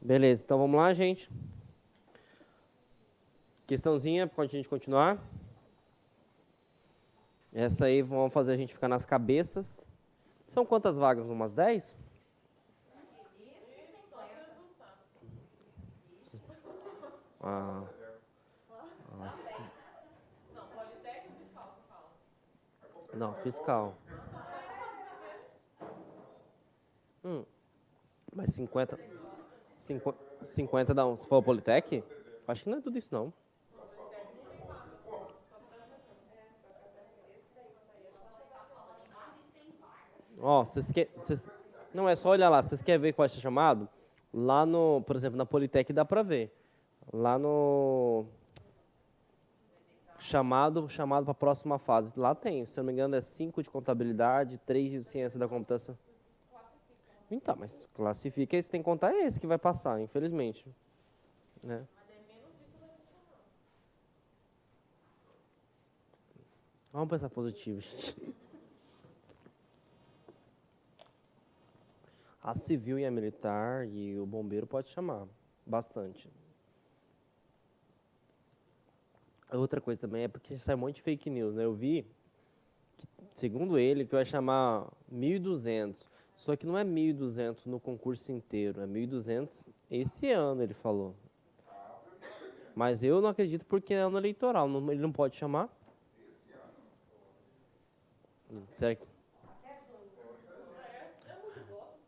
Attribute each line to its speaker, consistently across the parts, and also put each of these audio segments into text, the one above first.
Speaker 1: Beleza, então vamos lá, gente. Questãozinha para a gente continuar. Essa aí vão fazer a gente ficar nas cabeças. São quantas vagas? Umas 10? Ah, nossa. Não, fiscal. Mas 50 dá um. Você falou Politec? Acho que não é tudo isso, não. Ó, não, é só olhar lá. Vocês querem ver qual é o chamado? Lá no, por exemplo, na Politec dá pra ver. Lá no chamado para a próxima fase. Lá tem, se eu não me engano, é 5 de contabilidade, 3 de ciência da computação. Então, mas classifica, esse tem que contar esse que vai passar, infelizmente. Né? Vamos pensar positivo, gente. A civil e a militar e o bombeiro pode chamar bastante. Outra coisa também é porque sai um monte de fake news, né? Eu vi, que, segundo ele, que vai chamar 1.200. Só que não é 1.200 no concurso inteiro, é 1.200 esse ano, ele falou. Mas eu não acredito porque é ano eleitoral, ele não pode chamar. Certo?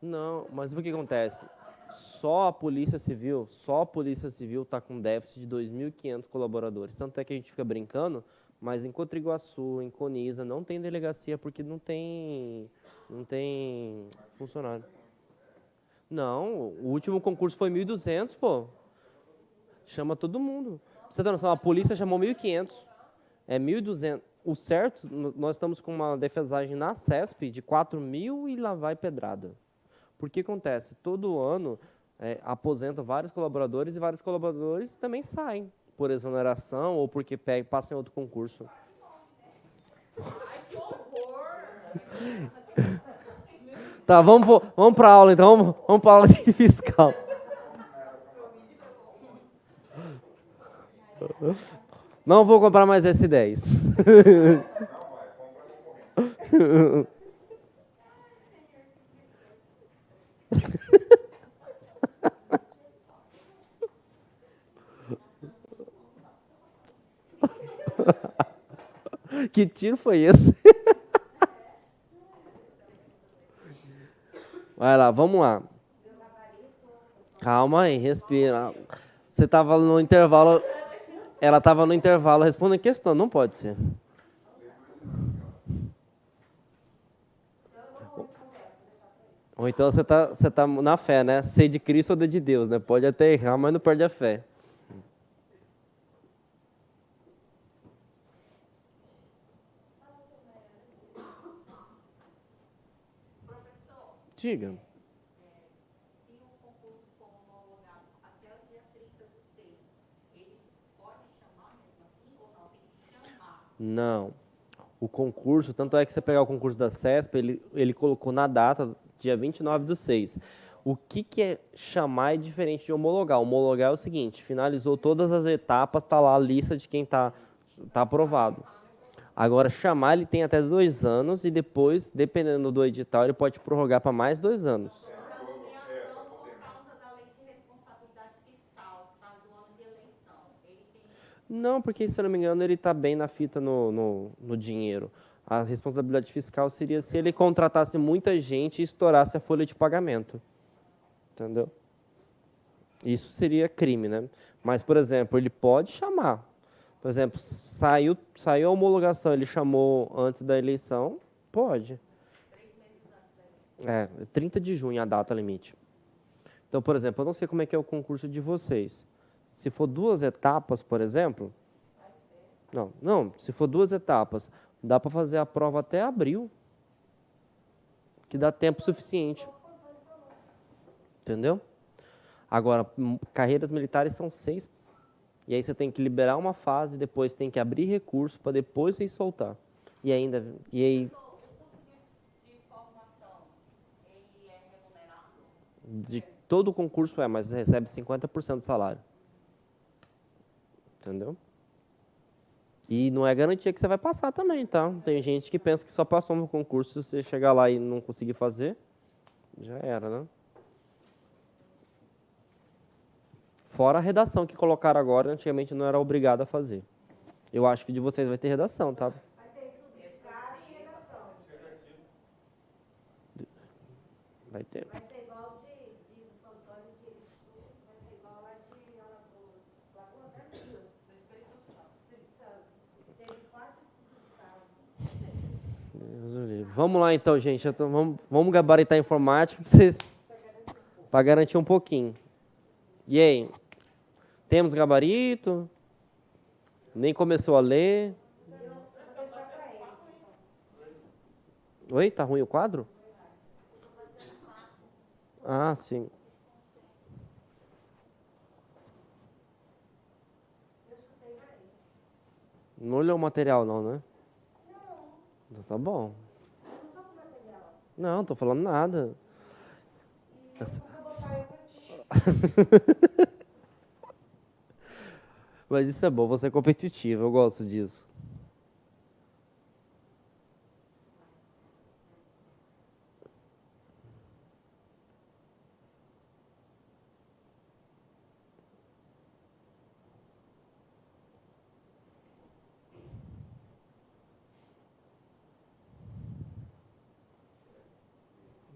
Speaker 1: Não, mas o que acontece? Só a Polícia Civil está com déficit de 2.500 colaboradores. Tanto é que a gente fica brincando, mas em Cotriguaçu, em Coniza, não tem delegacia porque não tem funcionário. Não, o último concurso foi 1.200, pô. Chama todo mundo. Pra você ter noção, a polícia chamou 1.500. É 1.200. O certo, nós estamos com uma defesagem na CESP de 4.000 e lá vai pedrada. Porque acontece, todo ano aposentam vários colaboradores e vários colaboradores também saem por exoneração ou porque passam em outro concurso. Ai, que horror! Tá, vamos para aula então, vamos para aula de fiscal. Não vou comprar mais S10. Que tiro foi esse? Vai lá, vamos lá. Calma aí, respira. Você estava no intervalo. Ela estava no intervalo respondendo questão, não pode ser. Ou então você tá na fé, né? Ser de Cristo ou de Deus, né? Pode até errar, mas não perde a fé. Diga.
Speaker 2: Se o concurso for homologado até o dia 30/6, ele pode chamar mesmo assim ou não? Tem que chamar.
Speaker 1: Não. O concurso, tanto é que você pegar o concurso da CESP, ele colocou na data, dia 29/6. O que é chamar é diferente de homologar. Homologar é o seguinte, finalizou todas as etapas, está lá a lista de quem tá aprovado. Agora, chamar ele tem até 2 anos e depois, dependendo do edital, ele pode prorrogar para mais 2 anos.
Speaker 2: Para nomeação por causa da lei de responsabilidade fiscal, por causa do ano de eleição. Ele tem...
Speaker 1: Não, porque, se eu não me engano, ele está bem na fita no dinheiro. A responsabilidade fiscal seria se ele contratasse muita gente e estourasse a folha de pagamento. Entendeu? Isso seria crime, né? Mas, por exemplo, ele pode chamar. Por exemplo, saiu a homologação, ele chamou antes da eleição, pode.
Speaker 2: 3 meses antes da eleição.
Speaker 1: 30 de junho a data limite. Então, por exemplo, eu não sei como é que é o concurso de vocês. Se for 2 etapas, por exemplo... Não, se for 2 etapas, dá para fazer a prova até abril. Que dá tempo suficiente. Entendeu? Agora, carreiras militares são 6. E aí você tem que liberar uma fase, depois tem que abrir recurso para depois você soltar. E aí...
Speaker 2: O curso de formação, ele é remunerado?
Speaker 1: Todo concurso mas você recebe 50% do salário. Entendeu? E não é garantia que você vai passar também, tá? Tem gente que pensa que só passou no concurso, se você chegar lá e não conseguir fazer, já era, né? Fora a redação que colocaram agora, antigamente não era obrigado a fazer. Eu acho que de vocês vai ter redação, tá?
Speaker 3: Vai ter estudo de casa e redação.
Speaker 1: Vai ter.
Speaker 3: Vai ser igual diz o Antônio, que vai ser igual lá de Alagoas. Lagoa Grande, do Espírito Santo. Teve 4 estudos de casa.
Speaker 1: Deus o livre. Vamos lá então, gente. Vamos gabaritar a informática para garantir um pouquinho. E aí? Temos gabarito? Nem começou a ler? Oi? Tá ruim o quadro? Ah, sim. Não olhou o material não, né? Não. Tá bom. Não, tô falando nada. Mas isso é bom, você é competitivo, eu gosto disso.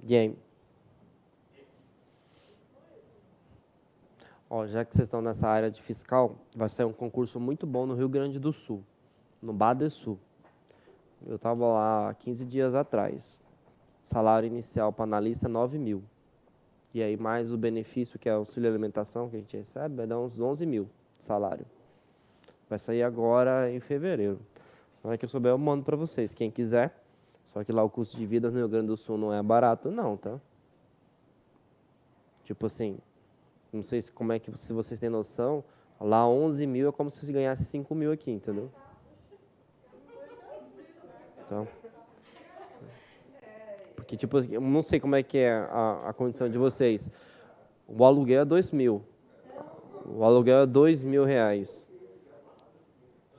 Speaker 1: E aí? Ó, já que vocês estão nessa área de fiscal, vai ser um concurso muito bom no Rio Grande do Sul, no Badesul. Eu estava lá há 15 dias atrás. Salário inicial para analista 9 mil. E aí mais o benefício, que é o auxílio alimentação que a gente recebe, vai dar uns 11 mil de salário. Vai sair agora em fevereiro. Na hora que eu souber, eu mando para vocês. Quem quiser. Só que lá o custo de vida no Rio Grande do Sul não é barato, não, tá? Tipo assim, não sei como é que, se vocês têm noção, lá 11 mil é como se você ganhasse 5 mil aqui, entendeu? Então, porque, tipo, eu não sei como é que é a condição de vocês. O aluguel é 2 mil. O aluguel é 2 mil reais.
Speaker 3: E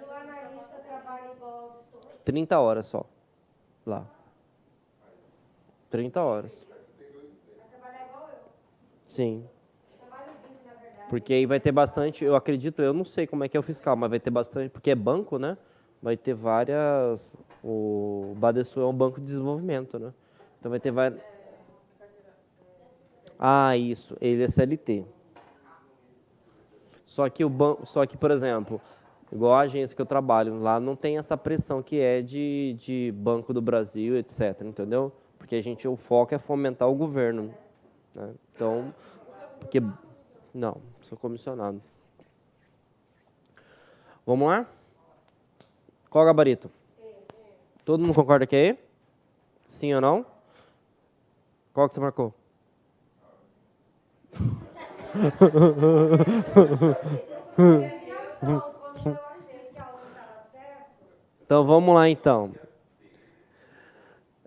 Speaker 3: o analista trabalha igual
Speaker 1: 30 horas só. Lá. 30 horas.
Speaker 3: vai trabalhar igual eu.
Speaker 1: Sim.
Speaker 3: Trabalho 20, na verdade.
Speaker 1: Porque aí vai ter bastante, eu acredito, eu não sei como é que é o fiscal, mas vai ter bastante, porque é banco, né? Vai ter várias, o Badesul é um banco de desenvolvimento, né? Então vai ter várias... Ah, isso, ele é CLT. Só que o banco, só que, por exemplo, igual a agência que eu trabalho, lá não tem essa pressão que é de Banco do Brasil, etc, entendeu? Porque o foco é fomentar o governo, né? Então, porque não, sou comissionado. Vamos lá? Qual o gabarito? Todo mundo concorda que é E? Sim ou não? Qual que você marcou?
Speaker 3: Quando eu achei que a outra estava certa,
Speaker 1: Então vamos lá então.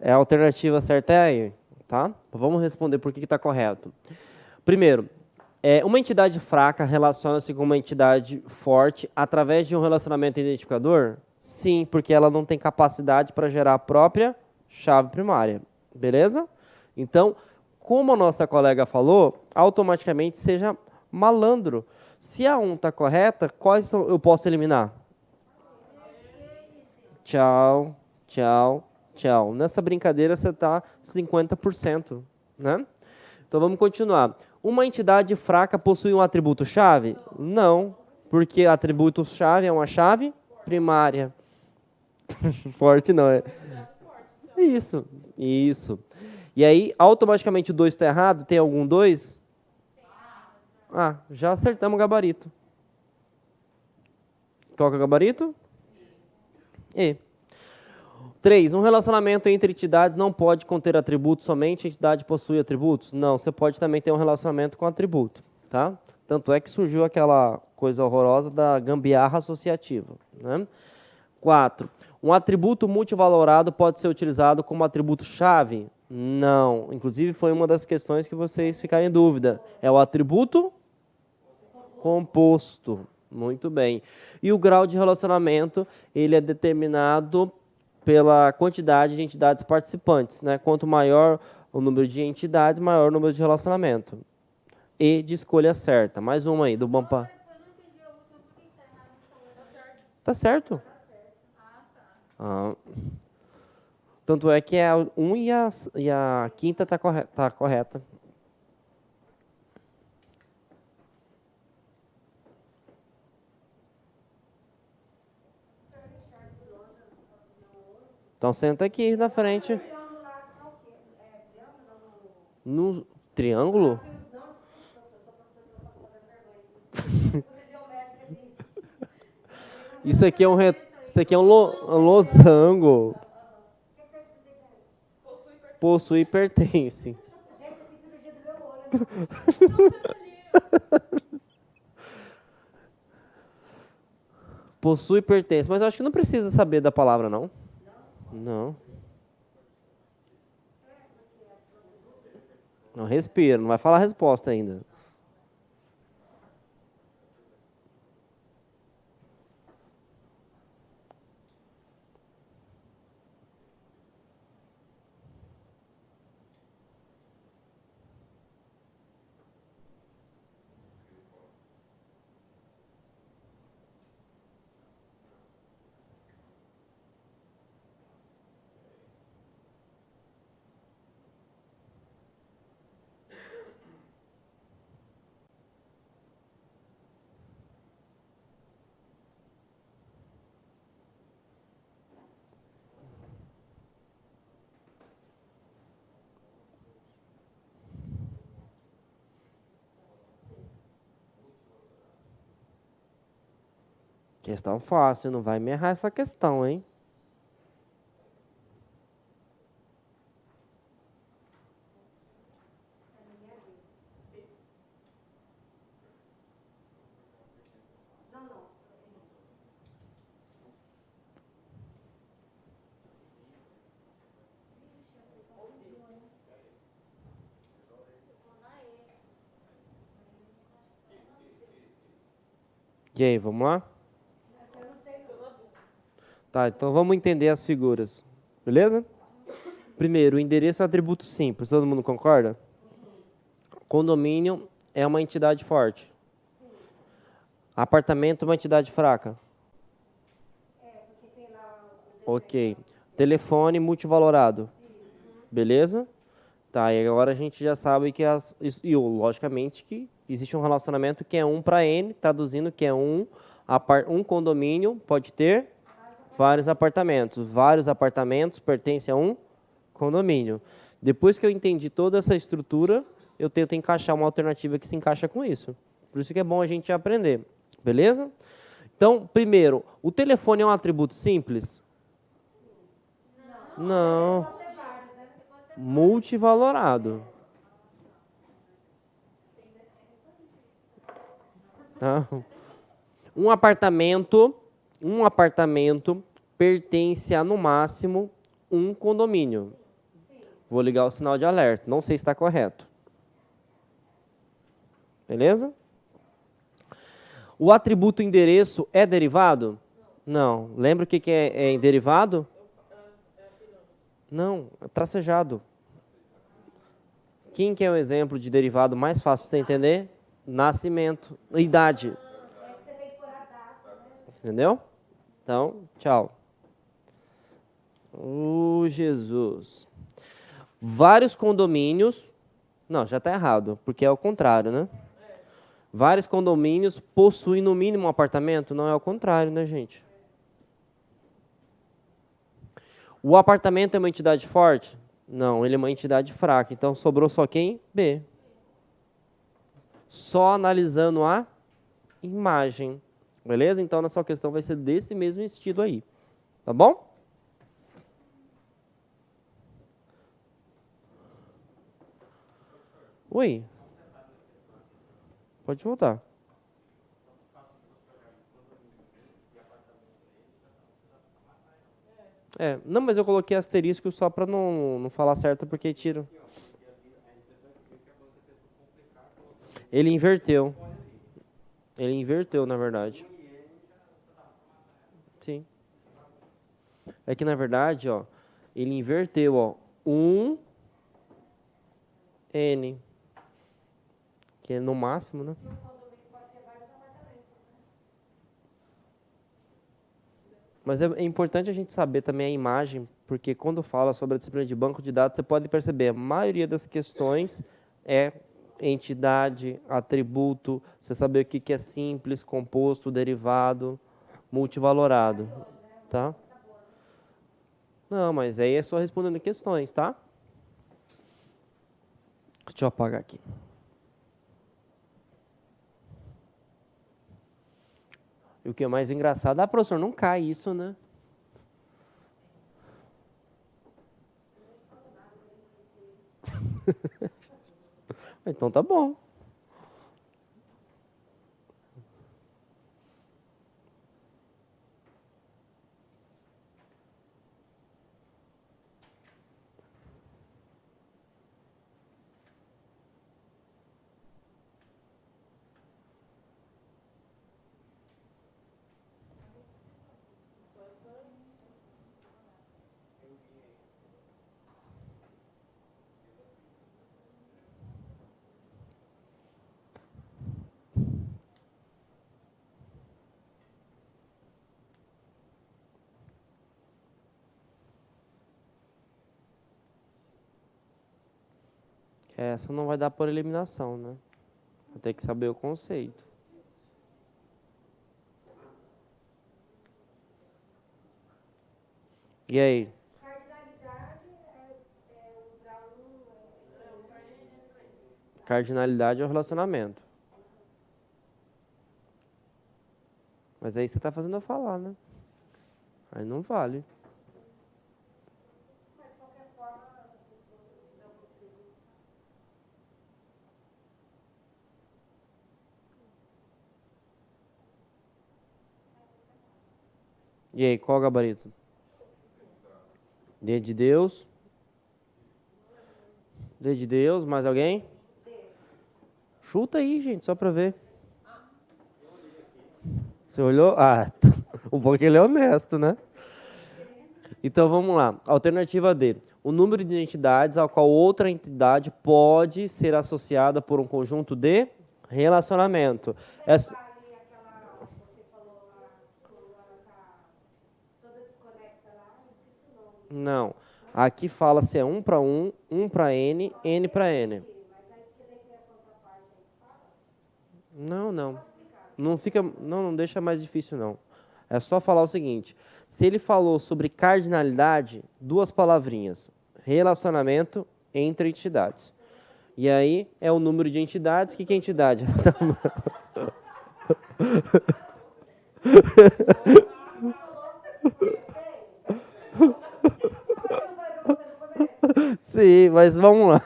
Speaker 1: A alternativa certa é a E, tá? Vamos responder por que está correto. Primeiro, uma entidade fraca relaciona-se com uma entidade forte através de um relacionamento identificador? Sim, porque ela não tem capacidade para gerar a própria chave primária. Beleza? Então, como a nossa colega falou, automaticamente seja malandro. Se a 1 está correta, quais eu posso eliminar? Tchau, tchau, tchau. Nessa brincadeira você está 50%, né? Então vamos continuar. Uma entidade fraca possui um atributo-chave? Não, porque atributo-chave é uma chave primária. Forte não é? Isso, isso. E aí, automaticamente o 2 está errado? Tem algum 2? Ah, já acertamos o gabarito. Qual que é o gabarito? E. 3. Um relacionamento entre entidades não pode conter atributos somente, a entidade possui atributos? Não, você pode também ter um relacionamento com atributo, tá? Tanto é que surgiu aquela coisa horrorosa da gambiarra associativa, né? 4. Um atributo multivalorado pode ser utilizado como atributo-chave? Não. Inclusive, foi uma das questões que vocês ficaram em dúvida. É o atributo composto. Muito bem. E o grau de relacionamento, ele é determinado pela quantidade de entidades participantes, né? Quanto maior o número de entidades, maior o número de relacionamento. E de escolha certa. Mais uma aí, do Bampa. Tá certo. Ah. Tanto é que a 1 e a quinta tá correta. Então senta aqui na frente. No triângulo? Isso aqui é um losango. Possui e pertence. Possui e pertence. Mas eu acho que não precisa saber da palavra, não. Não. Não, respira. Não vai falar a resposta ainda. Questão fácil, não vai me errar essa questão, hein? E aí, vamos lá? Tá, então vamos entender as figuras, beleza? Primeiro, o endereço é um atributo simples, todo mundo concorda? Condomínio é uma entidade forte. Apartamento é uma entidade fraca. Ok. Telefone multivalorado. Beleza? Tá, e agora a gente já sabe que logicamente que existe um relacionamento que é 1 para N, traduzindo que é um condomínio pode ter vários apartamentos. Vários apartamentos pertencem a um condomínio. Depois que eu entendi toda essa estrutura, eu tento encaixar uma alternativa que se encaixa com isso. Por isso que é bom a gente aprender. Beleza? Então, primeiro, o telefone é um atributo simples? Não. Multivalorado. Tá? Um apartamento pertence a, no máximo, um condomínio. Vou ligar o sinal de alerta. Não sei se está correto. Beleza? O atributo endereço é derivado? Não. Lembra o que é derivado? Não, é tracejado. Quem que é um exemplo de derivado mais fácil para você entender? Nascimento, idade. Entendeu? Então, tchau. Jesus. Vários condomínios... Não, já está errado, porque é o contrário, né? Vários condomínios possuem no mínimo um apartamento? Não é o contrário, né, gente? O apartamento é uma entidade forte? Não, ele é uma entidade fraca. Então, sobrou só quem? B. Só analisando a imagem. Beleza? Então, na sua questão vai ser desse mesmo estilo aí. Tá bom? Oi. Pode voltar. Não, mas eu coloquei asterisco só para não falar certo, porque tira. Ele inverteu. Ele inverteu, na verdade. Sim. É que, na verdade, ó, ele inverteu, ó, N, que é no máximo, né? Mas é importante a gente saber também a imagem, porque quando fala sobre a disciplina de banco de dados, você pode perceber, a maioria das questões é entidade, atributo, você saber o que é simples, composto, derivado, multivalorado, tá? Não, mas aí é só respondendo questões, tá? Deixa eu apagar aqui. E o que é mais engraçado, professor, não cai isso, né? Então tá bom. Essa não vai dar por eliminação, né? Vai ter que saber o conceito. E aí?
Speaker 3: Cardinalidade o grau 1.
Speaker 1: Cardinalidade é o relacionamento. Mas aí você está fazendo eu falar, né? Aí não vale.
Speaker 3: Mas de qualquer forma, a pessoa se tiver você.
Speaker 1: E aí, qual o gabarito? D de Deus. D de Deus, mais alguém? Chuta aí, gente, só para ver. Você olhou? O bom é que ele é honesto, né? Então vamos lá. Alternativa D. O número de entidades ao qual outra entidade pode ser associada por um conjunto de relacionamento.
Speaker 3: Você falou lá, quando ela está toda desconecta lá, eu esqueci o nome.
Speaker 1: Não. Aqui fala se é 1 para 1, 1 para N, N para N.
Speaker 3: Mas aí que declaração outra parte aí que fala?
Speaker 1: Não. Não deixa mais difícil, não. É só falar o seguinte. Se ele falou sobre cardinalidade, 2 palavrinhas. Relacionamento entre entidades. E aí é o número de entidades. O que é entidade? Sim, mas vamos lá.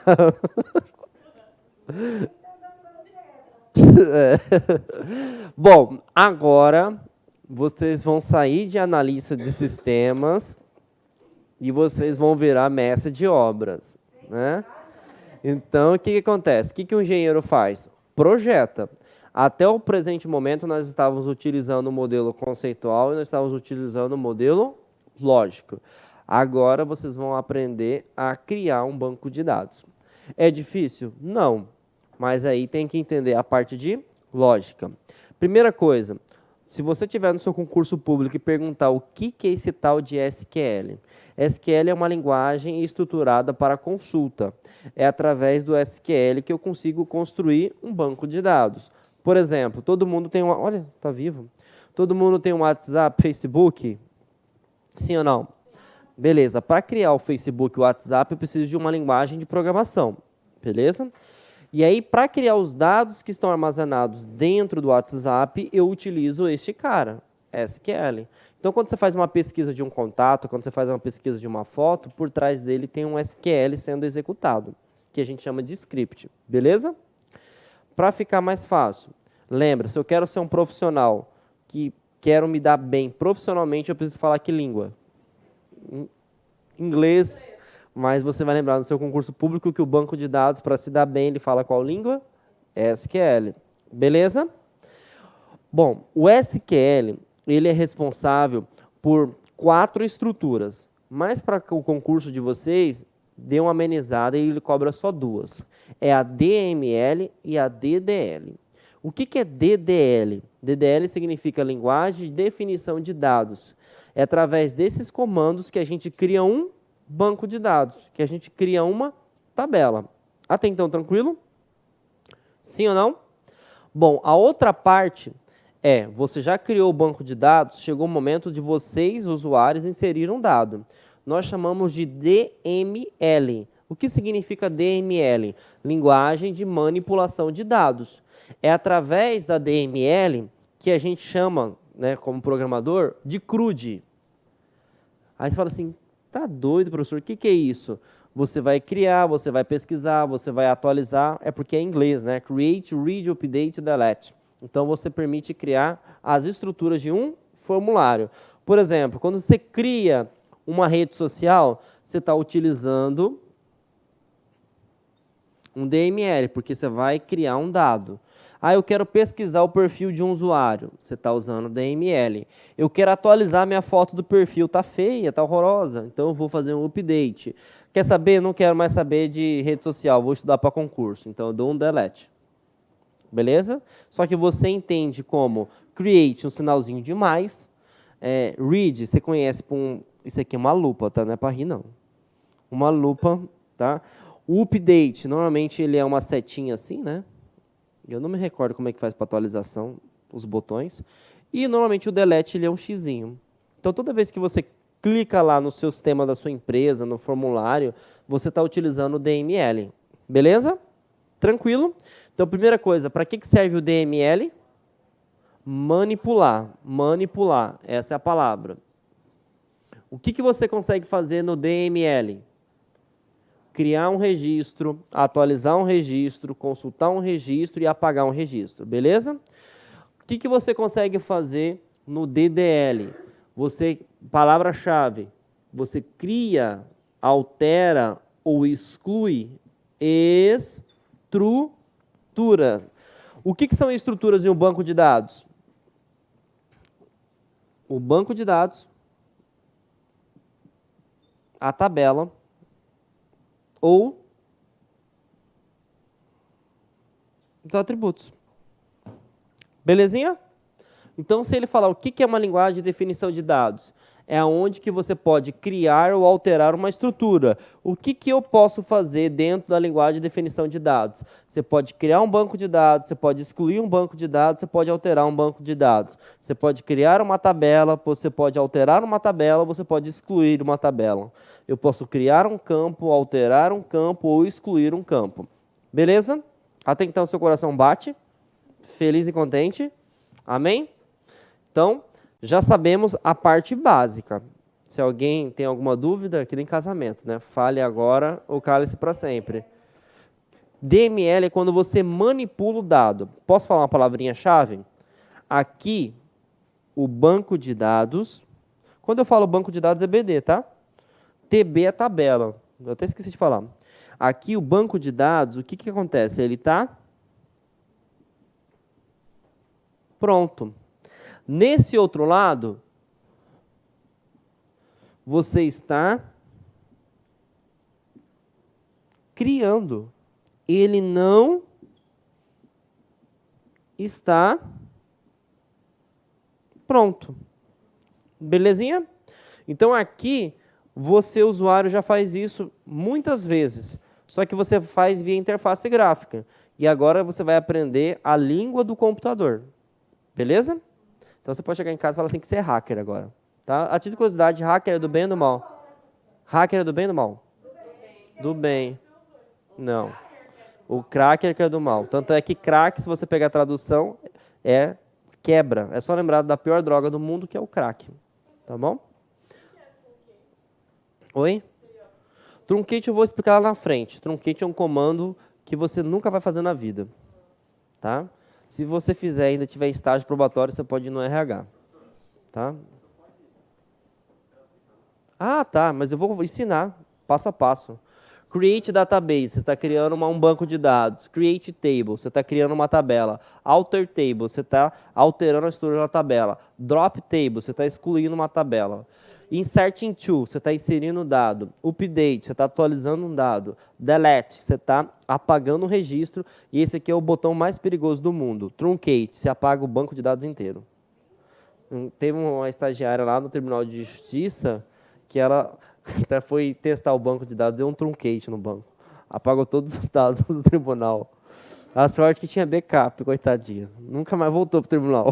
Speaker 1: Bom, agora vocês vão sair de analista de sistemas e vocês vão virar mestre de obras, né? Então, o que acontece? O que o engenheiro faz? Projeta. Até o presente momento, nós estávamos utilizando o modelo conceitual e nós estávamos utilizando o modelo lógico. Agora, vocês vão aprender a criar um banco de dados. É difícil? Não. Mas aí tem que entender a parte de lógica. Primeira coisa, se você tiver no seu concurso público e perguntar o que é esse tal de SQL, SQL é uma linguagem estruturada para consulta. É através do SQL que eu consigo construir um banco de dados. Por exemplo, todo mundo tem uma... Olha, tá vivo. Todo mundo tem um WhatsApp, Facebook? Sim ou não? Beleza. Para criar o Facebook e o WhatsApp, eu preciso de uma linguagem de programação. Beleza? E aí, para criar os dados que estão armazenados dentro do WhatsApp, eu utilizo este cara, SQL. Então, quando você faz uma pesquisa de um contato, quando você faz uma pesquisa de uma foto, por trás dele tem um SQL sendo executado, que a gente chama de script, beleza? Para ficar mais fácil, lembra, se eu quero ser um profissional que quero me dar bem profissionalmente, eu preciso falar que língua? Inglês, mas você vai lembrar no seu concurso público que o banco de dados, para se dar bem, ele fala qual língua? SQL. Beleza? Bom, o SQL, ele é responsável por 4 estruturas, mas para o concurso de vocês, dê uma amenizada e ele cobra só 2. É a DML e a DDL. O que é DDL? DDL significa linguagem de definição de dados. É através desses comandos que a gente cria um banco de dados, que a gente cria uma tabela. Até então, tranquilo? Sim ou não? Bom, a outra parte é, você já criou o banco de dados, chegou o momento de vocês, usuários, inserir um dado. Nós chamamos de DML. O que significa DML? Linguagem de manipulação de dados. É através da DML que a gente chama, né, como programador, de CRUD. Aí você fala assim, tá doido, professor, o que é isso? Você vai criar, você vai pesquisar, você vai atualizar, é porque é em inglês, né? Create, read, update, delete. Então, você permite criar as estruturas de um formulário. Por exemplo, quando você cria uma rede social, você está utilizando um DML, porque você vai criar um dado. Ah, eu quero pesquisar o perfil de um usuário. Você está usando DML. Eu quero atualizar minha foto do perfil. Está feia, está horrorosa. Então, eu vou fazer um update. Quer saber? Não quero mais saber de rede social. Vou estudar para concurso. Então, eu dou um delete. Beleza? Só que você entende como create, um sinalzinho de mais. Read, você conhece por um... Isso aqui é uma lupa, tá? Não é para rir, não. Uma lupa, tá? O update, normalmente, ele é uma setinha assim, né? Eu não me recordo como é que faz para atualização, os botões. E, normalmente, o delete ele é um xizinho. Então, toda vez que você clica lá no seu sistema da sua empresa, no formulário, você está utilizando o DML. Beleza? Tranquilo? Então, primeira coisa, para que serve o DML? Manipular. Manipular, essa é a palavra. O que você consegue fazer no DML? Criar um registro, atualizar um registro, consultar um registro e apagar um registro, beleza? O que você consegue fazer no DDL? Palavra-chave, você cria, altera ou exclui estrutura. O que são estruturas em um banco de dados? O banco de dados, a tabela, ou os atributos. Belezinha? Então, se ele falar o que é uma linguagem de definição de dados, é onde que você pode criar ou alterar uma estrutura. O que eu posso fazer dentro da linguagem de definição de dados? Você pode criar um banco de dados, você pode excluir um banco de dados, você pode alterar um banco de dados. Você pode criar uma tabela, você pode alterar uma tabela, você pode excluir uma tabela. Eu posso criar um campo, alterar um campo ou excluir um campo. Beleza? Até então, seu coração bate. Feliz e contente. Amém? Então, já sabemos a parte básica. Se alguém tem alguma dúvida, que nem casamento, né? Fale agora ou cale-se para sempre. DML é quando você manipula o dado. Posso falar uma palavrinha-chave? Aqui, o banco de dados. Quando eu falo banco de dados é BD, tá? TB é tabela. Eu até esqueci de falar. Aqui, o banco de dados, o que acontece? Ele está pronto. Nesse outro lado, você está criando. Ele não está pronto. Belezinha? Então, aqui, você, usuário, já faz isso muitas vezes. Só que você faz via interface gráfica. E agora você vai aprender a língua do computador. Beleza? Então, você pode chegar em casa e falar assim que você é hacker agora. Tá? A título de curiosidade, hacker é do bem ou do mal? Hacker é do bem ou do mal? Do bem. Não. O cracker que é do mal. Tanto é que crack, se você pegar a tradução, é quebra. É só lembrar da pior droga do mundo, que é o crack. Tá bom? Oi? Truncate eu vou explicar lá na frente. Truncate é um comando que você nunca vai fazer na vida. Tá? Se você fizer e ainda tiver estágio probatório, você pode ir no RH. Tá? Ah, tá, mas eu vou ensinar passo a passo. Create database, você está criando um banco de dados. Create table, você está criando uma tabela. Alter table, você está alterando a estrutura da tabela. Drop table, você está excluindo uma tabela. Insert into, você está inserindo um dado. Update, você está atualizando um dado. Delete, você está apagando um registro. E esse aqui é o botão mais perigoso do mundo. Truncate, você apaga o banco de dados inteiro. Teve uma estagiária lá no Tribunal de Justiça que ela até foi testar o banco de dados, deu um truncate no banco. Apagou todos os dados do tribunal. A sorte que tinha backup, coitadinha. Nunca mais voltou pro tribunal.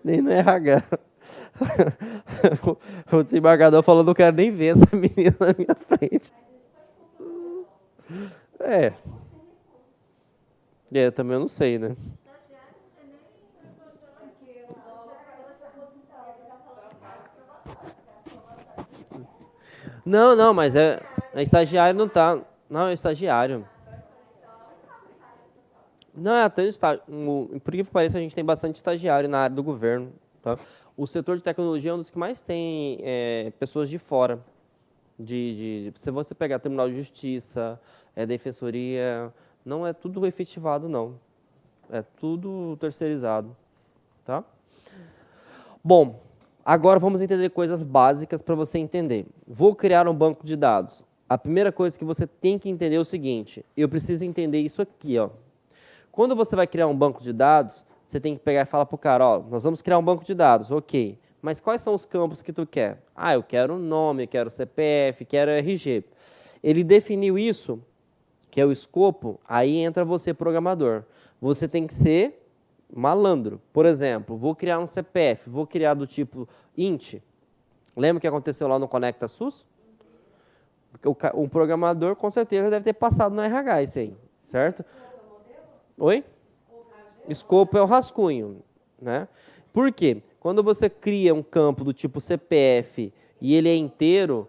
Speaker 1: Nem no RH. O desembargador falou, não quero nem ver essa menina na minha frente. Eu também não sei, né? Não, mas é estagiário não tá. Não, é estagiário. Não, é até estágio. Por que pareça, a gente tem bastante estagiário na área do governo. Tá? O setor de tecnologia é um dos que mais tem pessoas de fora. Se você pegar Tribunal de Justiça, Defensoria, não é tudo efetivado, não. É tudo terceirizado. Tá? Bom, agora vamos entender coisas básicas para você entender. Vou criar um banco de dados. A primeira coisa que você tem que entender é o seguinte, eu preciso entender isso aqui, ó. Quando você vai criar um banco de dados, você tem que pegar e falar para o cara, ó, nós vamos criar um banco de dados, ok. Mas quais são os campos que tu quer? Ah, eu quero nome, quero CPF, quero RG. Ele definiu isso, que é o escopo, aí entra você, programador. Você tem que ser malandro. Por exemplo, vou criar um CPF, vou criar do tipo int. Lembra o que aconteceu lá no Conecta SUS? O programador, com certeza, deve ter passado no RH isso aí, certo? Oi? Escopo é o rascunho, né? Por quê? Quando você cria um campo do tipo CPF e ele é inteiro,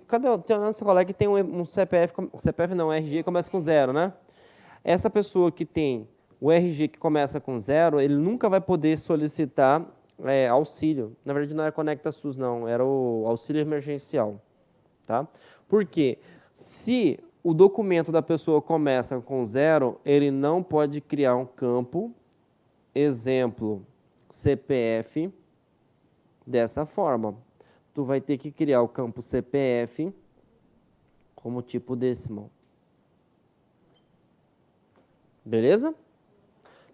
Speaker 1: cadê o nosso colega que tem um CPF não, RG começa com 0, né? Essa pessoa que tem o RG que começa com 0, ele nunca vai poder solicitar auxílio. Na verdade, não era Conecta SUS, não, era o auxílio emergencial. Tá? Por quê? Se o documento da pessoa começa com 0, ele não pode criar um campo, exemplo, CPF, dessa forma. Tu vai ter que criar o campo CPF como tipo decimal. Beleza?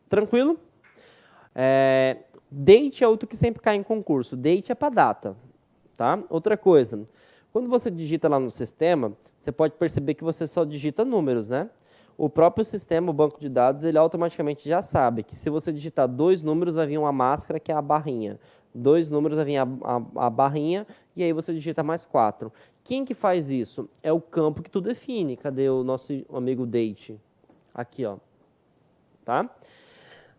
Speaker 1: Tranquilo? Date é outro que sempre cai em concurso. Date é para data. Tá? Outra coisa, quando você digita lá no sistema, você pode perceber que você só digita números, né? O próprio sistema, o banco de dados, ele automaticamente já sabe que se você digitar 2 números, vai vir uma máscara, que é a barrinha. 2 números, vai vir a barrinha, e aí você digita mais 4. Quem que faz isso? É o campo que tu define. Cadê o nosso amigo date? Aqui, ó. Tá?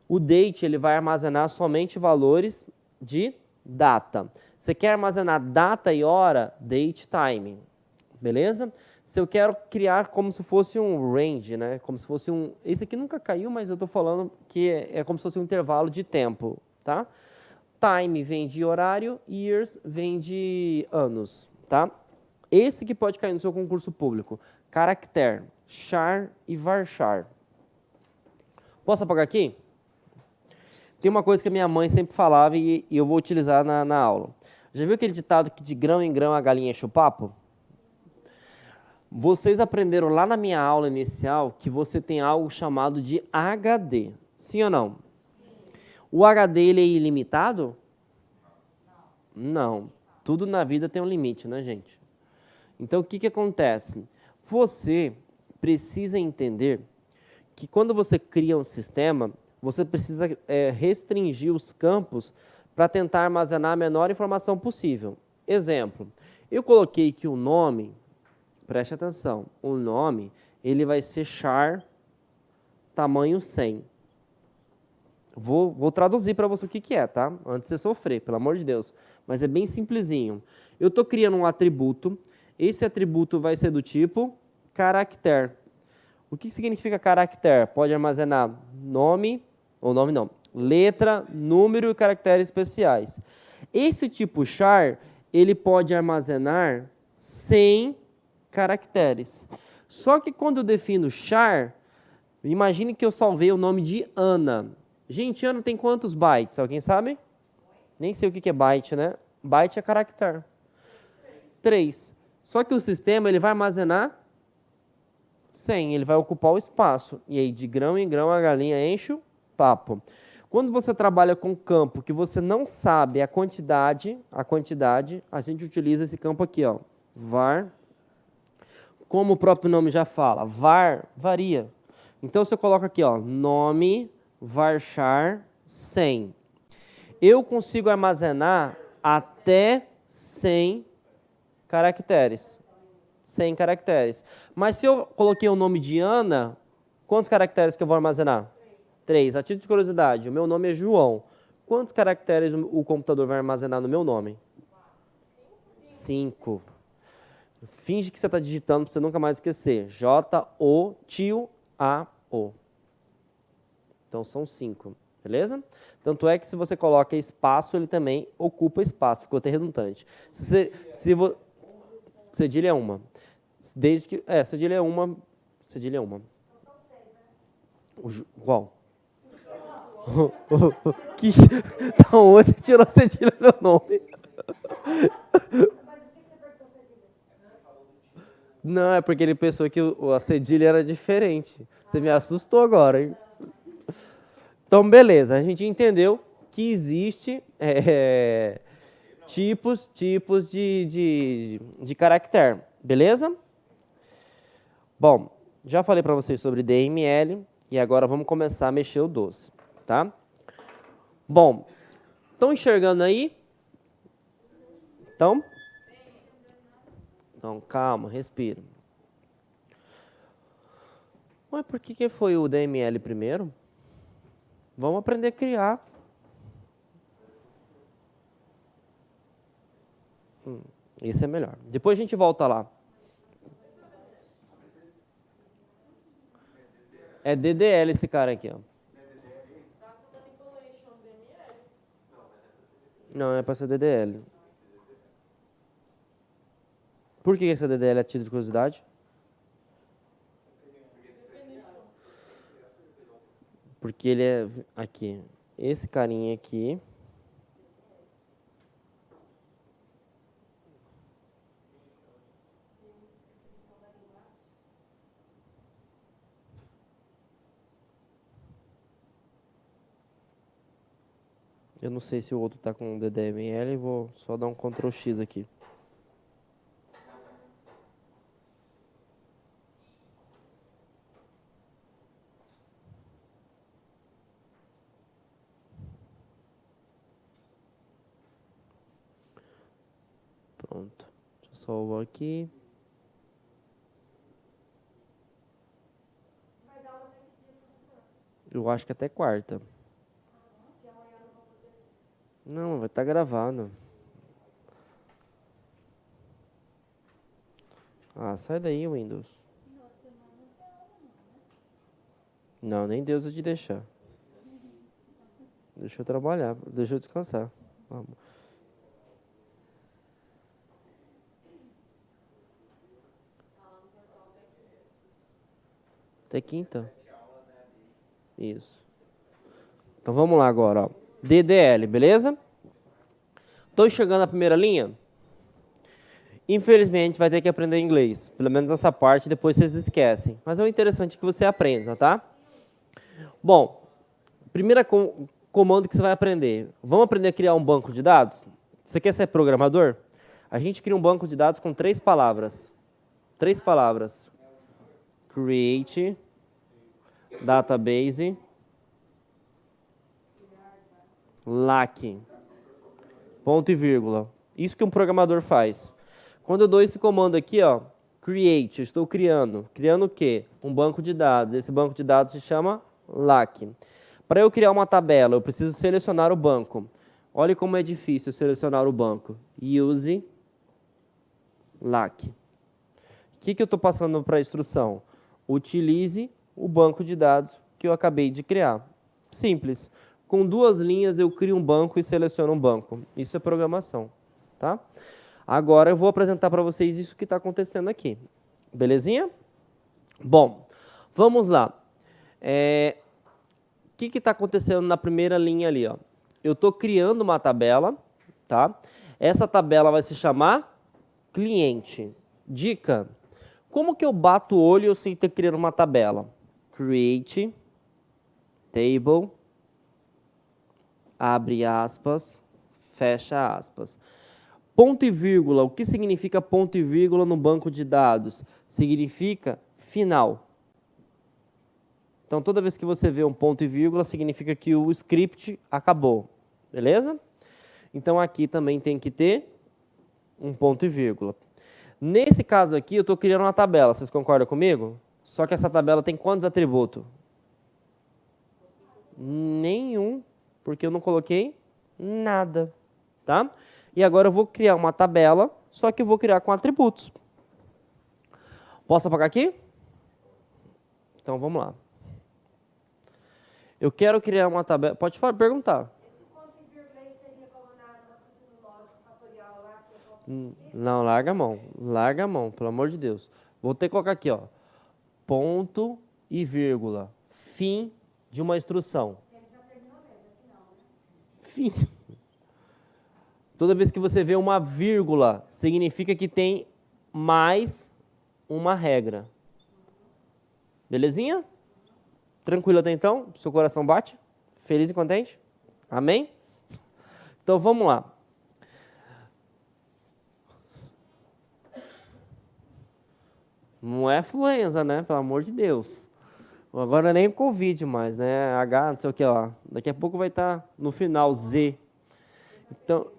Speaker 1: O date, ele vai armazenar somente valores de data. Você quer armazenar data e hora? Date time. Beleza? Se eu quero criar como se fosse um range, né? Como se fosse um... Esse aqui nunca caiu, mas eu estou falando que é como se fosse um intervalo de tempo. Tá? Time vem de horário, years vem de anos. Tá? Esse que pode cair no seu concurso público. Caractere, char e varchar. Posso apagar aqui? Tem uma coisa que a minha mãe sempre falava e eu vou utilizar na aula. Já viu aquele ditado que de grão em grão a galinha enche o papo? Vocês aprenderam lá na minha aula inicial que você tem algo chamado de HD. Sim ou não? Sim. O HD ele é ilimitado? Não. Tudo na vida tem um limite, né, gente? Então, o que acontece? Você precisa entender que quando você cria um sistema, você precisa restringir os campos para tentar armazenar a menor informação possível. Exemplo, eu coloquei que o nome, preste atenção, o nome ele vai ser char tamanho 100. Vou traduzir para você o que é, tá? Antes de você sofrer, pelo amor de Deus. Mas é bem simplesinho. Eu estou criando um atributo, esse atributo vai ser do tipo caractere. O que significa caractere? Pode armazenar nome, ou nome não, letra, número e caracteres especiais. Esse tipo char, ele pode armazenar 100 caracteres. Só que quando eu defino char, imagine que eu salvei o nome de Ana. Gente, Ana tem quantos bytes? Alguém sabe? Nem sei o que é byte, né? Byte é caractere. 3. Só que o sistema ele vai armazenar 100, ele vai ocupar o espaço. E aí, de grão em grão, a galinha enche o papo. Quando você trabalha com campo que você não sabe a quantidade, a gente utiliza esse campo aqui, ó, var. Como o próprio nome já fala, var varia. Então, você coloca aqui, ó, nome varchar 100. Eu consigo armazenar até 100 caracteres. 100 caracteres. Mas se eu coloquei o nome de Ana, quantos caracteres que eu vou armazenar? 3. A título de curiosidade, o meu nome é João. Quantos caracteres o computador vai armazenar no meu nome? 5. Finge que você está digitando para você nunca mais esquecer. J-O, tio, A-O. Então são 5. Beleza? Tanto é que se você coloca espaço, ele também ocupa espaço. Ficou até redundante. Cedilha é uma. Desde que. Cedilha é uma. Cedilha é uma. Qual? Então, onde você tirou a cedilha do nome? Não, é porque ele pensou que a cedilha era diferente. Você me assustou agora, hein? Então, beleza. A gente entendeu que existe tipos de caractere. Beleza? Bom, já falei para vocês sobre DML e agora vamos começar a mexer o doce, tá? Bom, estão enxergando aí? Então, calma, respira. Mas por que foi o DML primeiro? Vamos aprender a criar. Isso é melhor. Depois a gente volta lá. É DDL esse cara aqui, ó. Não, é para ser DDL. Por que esse DDL é título de curiosidade? Porque ele é aqui. Esse carinha aqui. Eu não sei se o outro está com DDML, vou só dar um Ctrl X aqui. Pronto. Deixa eu salvar aqui. Eu acho que até quarta. Não, vai estar gravado. Ah, sai daí, Windows. Não, nem Deus vai te deixar. Deixa eu trabalhar, deixa eu descansar. Vamos. Até quinta? Isso. Então vamos lá agora, ó. DDL, beleza? Estou chegando na primeira linha? Infelizmente vai ter que aprender inglês. Pelo menos essa parte, depois vocês esquecem. Mas é o interessante que você aprenda, tá? Bom, primeira comando que você vai aprender. Vamos aprender a criar um banco de dados? Você quer ser programador? A gente cria um banco de dados com 3 palavras. 3 palavras. Create, database, LAC. Ponto e vírgula. Isso que um programador faz. Quando eu dou esse comando aqui, ó, create, eu estou criando. Criando o quê? Um banco de dados. Esse banco de dados se chama LAC. Para eu criar uma tabela, eu preciso selecionar o banco. Olha como é difícil selecionar o banco. Use LAC. O que eu estou passando para a instrução? Utilize o banco de dados que eu acabei de criar. Simples. com 2 linhas eu crio um banco e seleciono um banco. Isso é programação, tá? Agora eu vou apresentar para vocês isso que está acontecendo aqui. Belezinha? Bom, vamos lá. O que está acontecendo na primeira linha ali? Ó? Eu estou criando uma tabela, tá? Essa tabela vai se chamar cliente. Dica: como que eu bato o olho sem ter criado uma tabela? Create, table, abre aspas, fecha aspas. Ponto e vírgula, o que significa ponto e vírgula no banco de dados? Significa final. Então, toda vez que você vê um ponto e vírgula, significa que o script acabou, beleza? Então, aqui também tem que ter um ponto e vírgula. Nesse caso aqui, eu estou criando uma tabela, vocês concordam comigo? Só que essa tabela tem quantos atributos? Nenhum, porque eu não coloquei nada, tá? E agora eu vou criar uma tabela, só que eu vou criar com atributos. Posso apagar aqui? Então, vamos lá. Eu quero criar uma tabela. Pode perguntar.
Speaker 3: Esse ponto e vírgula aí seria como na raciocínio lógico fatorial lá, que é ponto e
Speaker 1: Não, larga a mão. Larga a mão, pelo amor de Deus. Vou ter que colocar aqui, ó. Ponto e vírgula. Fim de uma instrução.
Speaker 3: ele já terminou mesmo, final, né?
Speaker 1: Fim. Toda vez que você vê uma vírgula, significa que tem mais uma regra. Belezinha? Tranquilo até então? Seu coração bate? Feliz e contente? Amém? Então vamos lá. Não é influenza, né? Pelo amor de Deus. Agora nem Covid mais, né? H, não sei o que lá. Daqui a pouco vai estar no final, Z. Então,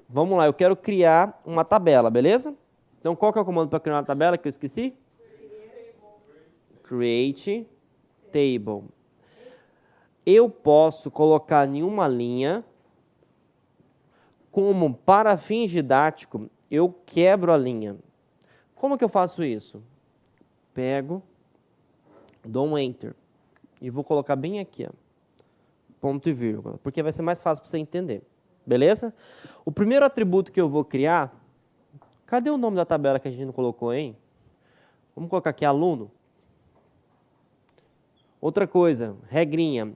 Speaker 1: vamos lá. Eu quero criar uma tabela, beleza? Então, qual que é o comando para criar uma tabela que eu esqueci? Create table. Eu posso colocar em uma linha, como para fins didáticos, eu quebro a linha. Como que eu faço isso? Pego, dou um Enter e vou colocar bem aqui, ó, ponto e vírgula, porque vai ser mais fácil para você entender. Beleza? O primeiro atributo que eu vou criar, cadê o nome da tabela que a gente não colocou, hein? Vamos colocar aqui aluno. Outra coisa, regrinha.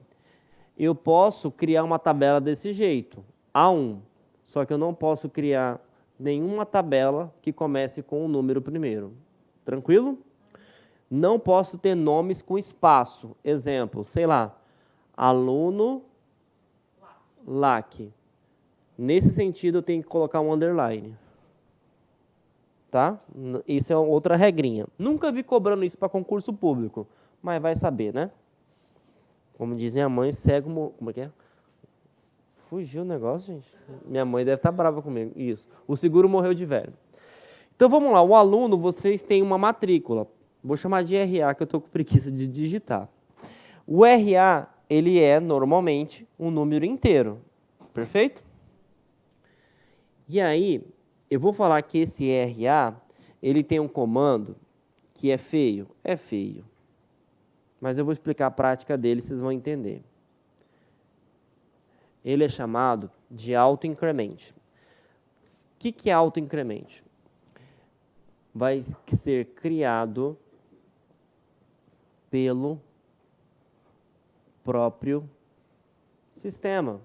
Speaker 1: Eu posso criar uma tabela desse jeito, A1, só que eu não posso criar nenhuma tabela que comece com o número primeiro. Tranquilo? Não posso ter nomes com espaço. Exemplo, sei lá, aluno LAC. Nesse sentido, eu tenho que colocar um underline. Tá? Isso é outra regrinha. Nunca vi cobrando isso para concurso público, mas vai saber, né? Como diz minha mãe, cego... Como é que é? Fugiu o negócio, gente. Minha mãe deve estar brava comigo. Isso. O seguro morreu de velho. Então, vamos lá. O aluno, vocês têm uma matrícula. Vou chamar de RA, que eu estou com preguiça de digitar. O RA, ele é, normalmente, um número inteiro. Perfeito? E aí, eu vou falar que esse RA, ele tem um comando que é feio. É feio. Mas eu vou explicar a prática dele, vocês vão entender. Ele é chamado de autoincremente. O que é autoincremente? Vai ser criado pelo próprio sistema.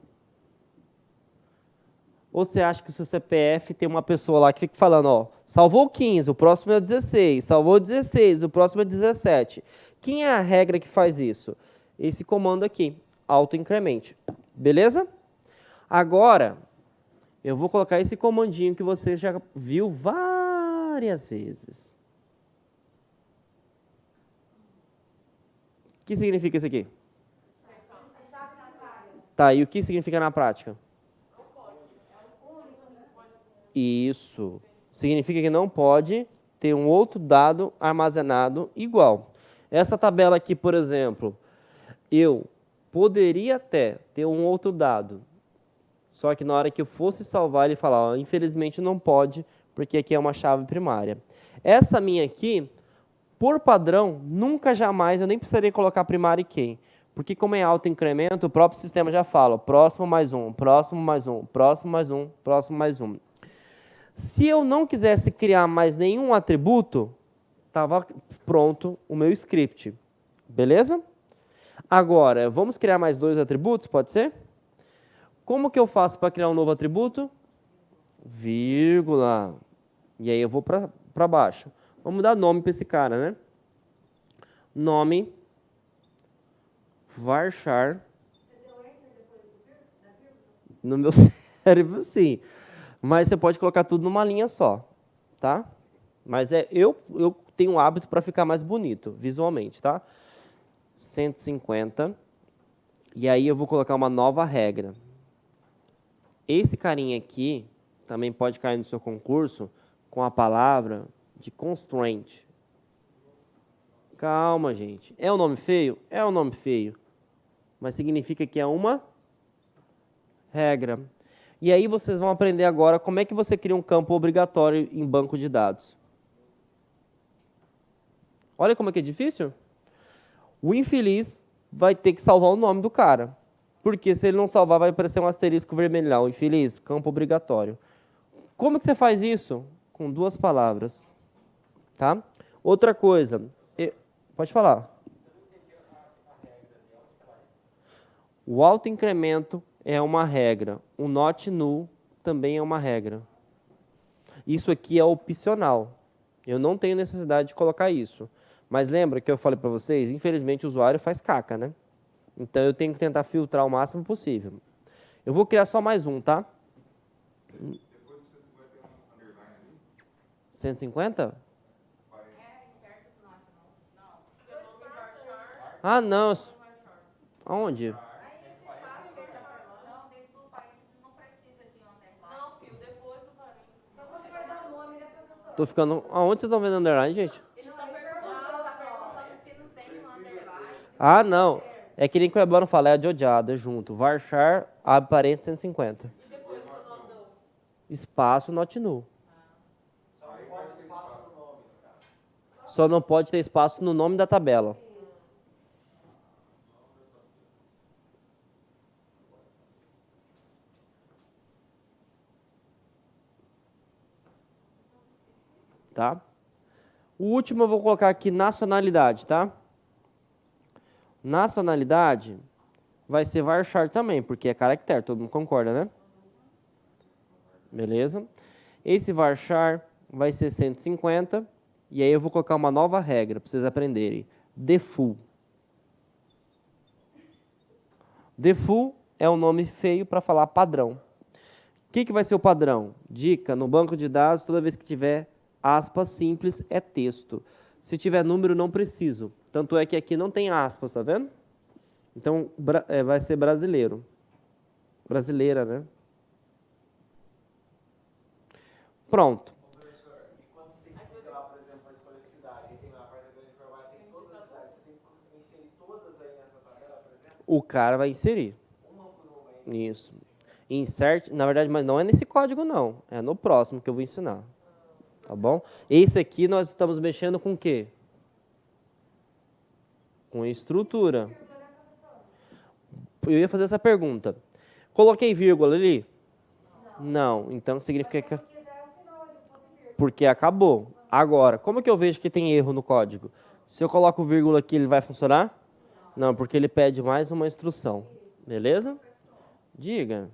Speaker 1: Ou você acha que o seu CPF tem uma pessoa lá que fica falando, ó, salvou 15, o próximo é 16, salvou 16, o próximo é 17. Quem é a regra que faz isso? Esse comando aqui, autoincremente. Beleza? Agora, eu vou colocar esse comandinho que você já viu várias vezes. O que significa isso aqui? Tá, e o que significa na prática? Isso. Significa que não pode ter um outro dado armazenado igual. Essa tabela aqui, por exemplo, eu poderia até ter um outro dado, só que na hora que eu fosse salvar, ele falar, ó, infelizmente não pode, porque aqui é uma chave primária. Essa minha aqui, por padrão, nunca jamais, eu nem precisaria colocar primário e key, Porque como é autoincremento, o próprio sistema já fala, próximo mais um, próximo mais um, próximo mais um, próximo mais um. Se eu não quisesse criar mais nenhum atributo, estava pronto o meu script. Beleza? Agora, vamos criar mais 2 atributos, pode ser? Como que eu faço para criar um novo atributo? Vírgula. E aí eu vou para baixo. Vamos dar nome para esse cara, né? Nome varchar. No meu cérebro, sim. Mas você pode colocar tudo numa linha só, tá? Mas eu tenho um hábito para ficar mais bonito, visualmente, tá? 150. E aí eu vou colocar uma nova regra. Esse carinha aqui também pode cair no seu concurso com a palavra de constraint. Calma, gente. É um nome feio? É um nome feio. Mas significa que é uma regra. E aí vocês vão aprender agora como é que você cria um campo obrigatório em banco de dados. Olha como é que é difícil. O infeliz vai ter que salvar o nome do cara. Porque se ele não salvar, vai aparecer um asterisco vermelho lá. O infeliz, campo obrigatório. Como que você faz isso? Com 2 palavras. Tá? Outra coisa. Pode falar. O autoincremento é uma regra. O not null também é uma regra. Isso aqui é opcional. Eu não tenho necessidade de colocar isso. Mas lembra que eu falei para vocês? Infelizmente o usuário faz caca, né? Então eu tenho que tentar filtrar o máximo possível. Eu vou criar só mais um, tá?
Speaker 4: Depois do 150 tem um underline ali.
Speaker 1: 150?
Speaker 2: Não.
Speaker 1: Ah, não. Aonde?
Speaker 2: Não, dentro do parênteses não precisa de underline. Não, filho, depois do parênteses.
Speaker 3: Só você vai dar o nome, né, professor?
Speaker 1: Tô ficando... Aonde vocês estão vendo underline, gente?
Speaker 2: Ele está perguntando se não tem um underline.
Speaker 1: Ah, não. É que nem que o Ebano fala, é adjodiado, é junto. Varchar, abre parênteses, 150.
Speaker 2: E depois do nome.
Speaker 1: Espaço, not null. Só não pode ter espaço no nome da tabela. Tá? O último eu vou colocar aqui nacionalidade, tá? Nacionalidade vai ser varchar também, porque é caractere, todo mundo concorda, né? Beleza? Esse varchar vai ser 150, e aí eu vou colocar uma nova regra para vocês aprenderem. Default. Default é um nome feio para falar padrão. O que vai ser o padrão? Dica, no banco de dados, toda vez que tiver aspas simples, é texto. Se tiver número, não preciso. Tanto é que aqui não tem aspas, tá vendo? Então, vai ser brasileiro. Brasileira, né? Pronto.
Speaker 5: Professor, e quando você clica lá, por exemplo, para escolher cidade, e tem lá a parte da informação, tem todas as cidades, você tem que inserir todas aí nessa tabela, por exemplo?
Speaker 1: O cara vai inserir.
Speaker 5: Uma por uma aí.
Speaker 1: Isso. Insert, na verdade, mas não é nesse código, não. É no próximo que eu vou ensinar. Tá bom? Esse aqui nós estamos mexendo com o quê? Com estrutura. Eu ia fazer essa pergunta. Coloquei vírgula ali? Não. Então significa que... Porque acabou. Agora, como que eu vejo que tem erro no código? Se eu coloco vírgula aqui, ele vai funcionar? Não, porque ele pede mais uma instrução. Beleza? Diga.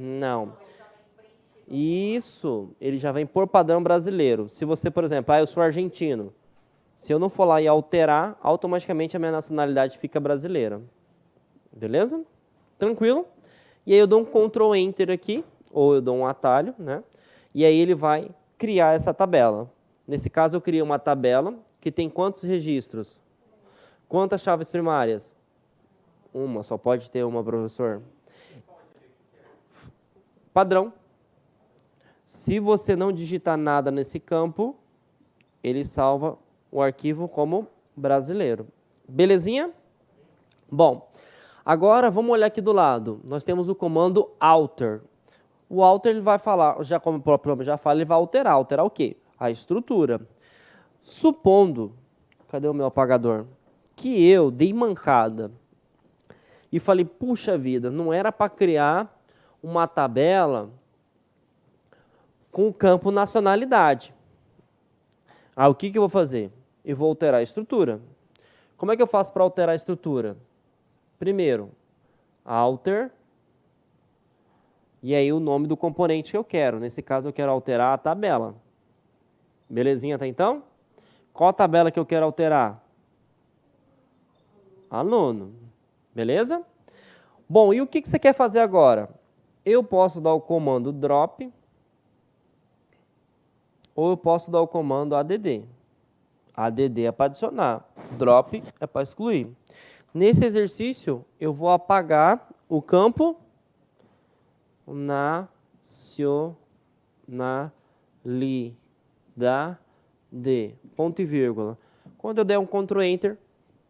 Speaker 1: Não. Isso, ele já vem por padrão brasileiro. Se você, por exemplo, eu sou argentino. Se eu não for lá e alterar, automaticamente a minha nacionalidade fica brasileira. Beleza? Tranquilo? E aí eu dou um Ctrl Enter aqui, ou eu dou um atalho, né? E aí ele vai criar essa tabela. Nesse caso eu criei uma tabela que tem quantos registros? Quantas chaves primárias? Uma, só pode ter uma, professor. Padrão. Se você não digitar nada nesse campo, ele salva o arquivo como brasileiro. Belezinha? Bom, agora vamos olhar aqui do lado. Nós temos o comando alter. O alter ele vai falar, já como o próprio nome já fala, ele vai alterar. Alterar o quê? A estrutura. Supondo, cadê o meu apagador? Que eu dei mancada e falei, puxa vida, não era para criar uma tabela com o campo nacionalidade. O que eu vou fazer? Eu vou alterar a estrutura. Como é que eu faço para alterar a estrutura? Primeiro, alter, e aí o nome do componente que eu quero. Nesse caso, eu quero alterar a tabela. Belezinha até então? Qual a tabela que eu quero alterar? Aluno. Beleza? Bom, e o que você quer fazer agora? Eu posso dar o comando drop, ou eu posso dar o comando add. Add é para adicionar, drop é para excluir. Nesse exercício, eu vou apagar o campo nacionalidade, ponto e vírgula. Quando eu der um Ctrl Enter,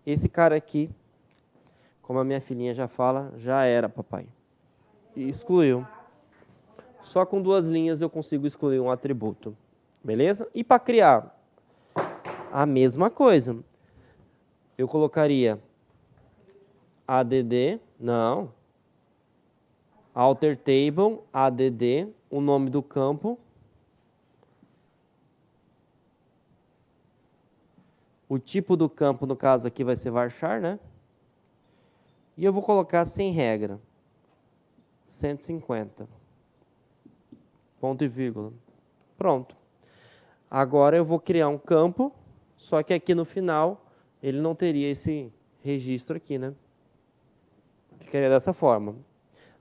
Speaker 1: esse cara aqui, como a minha filhinha já fala, já era, papai. E excluiu. Só com 2 linhas eu consigo excluir um atributo. Beleza? E para criar a mesma coisa. Eu colocaria add, não. Alter table, add, o nome do campo. O tipo do campo, no caso aqui, vai ser varchar, né? E eu vou colocar sem regra. 150. Ponto e vírgula. Pronto. Agora eu vou criar um campo, só que aqui no final ele não teria esse registro aqui, né? Ficaria dessa forma.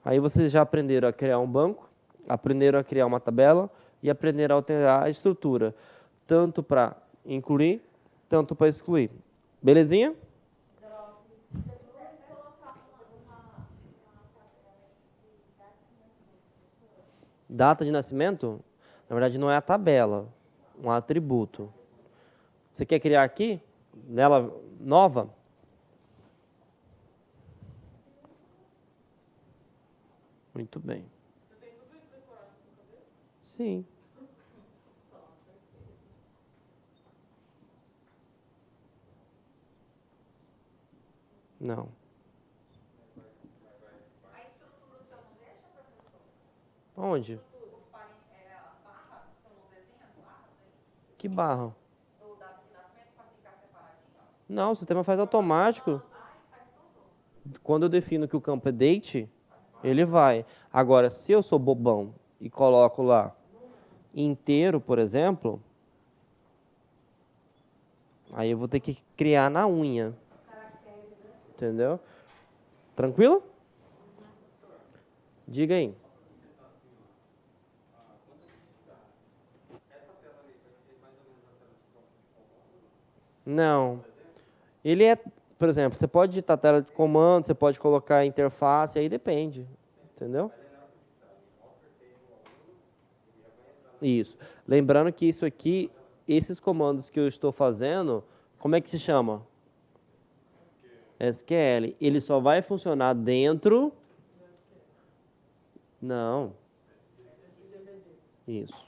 Speaker 1: Aí vocês já aprenderam a criar um banco, aprenderam a criar uma tabela e aprenderam a alterar a estrutura, tanto para incluir, tanto para excluir. Belezinha? Data de nascimento? Na verdade, não é a tabela, um atributo. Você quer criar aqui, nela nova? Muito bem. Sim. Não.
Speaker 2: A estrutura o senhor não deixa, professor?
Speaker 1: Onde?
Speaker 2: As barras, o senhor não desenha as barras aí?
Speaker 1: Que barra?
Speaker 2: Do dado de nascimento para ficar separadinho, ó.
Speaker 1: Não, o sistema faz automático.
Speaker 2: Faz tudo.
Speaker 1: Quando eu defino que o campo é date, ele vai. Agora, se eu sou bobão e coloco lá inteiro, por exemplo, aí eu vou ter que criar na unha. Entendeu? Tranquilo? Diga aí. Não. Ele é, por exemplo, você pode digitar tela de comando, você pode colocar interface, aí depende. Entendeu? Isso. Lembrando que isso aqui, esses comandos que eu estou fazendo, como é que se chama? SQL. Ele só vai funcionar dentro... Não. Isso.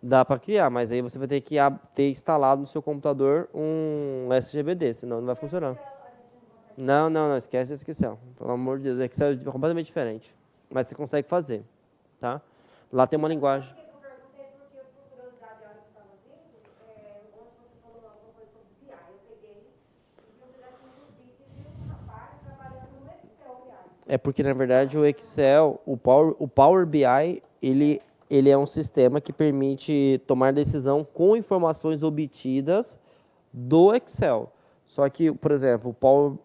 Speaker 1: Dá para criar, mas aí você vai ter que ter instalado no seu computador um SGBD, senão não vai funcionar. Não, esquece o Excel. Pelo amor de Deus, o Excel é completamente diferente. Mas você consegue fazer, tá? Lá tem uma linguagem.
Speaker 3: Eu perguntei porque, por curiosidade, a hora que eu estava vendo, onde você falou alguma coisa sobre BI, eu peguei e vi um pedacinho do vídeo e vi um rapaz trabalhando no Excel BI.
Speaker 1: É porque, na verdade, o Excel, o Power BI, ele é um sistema que permite tomar decisão com informações obtidas do Excel. Só que, por exemplo,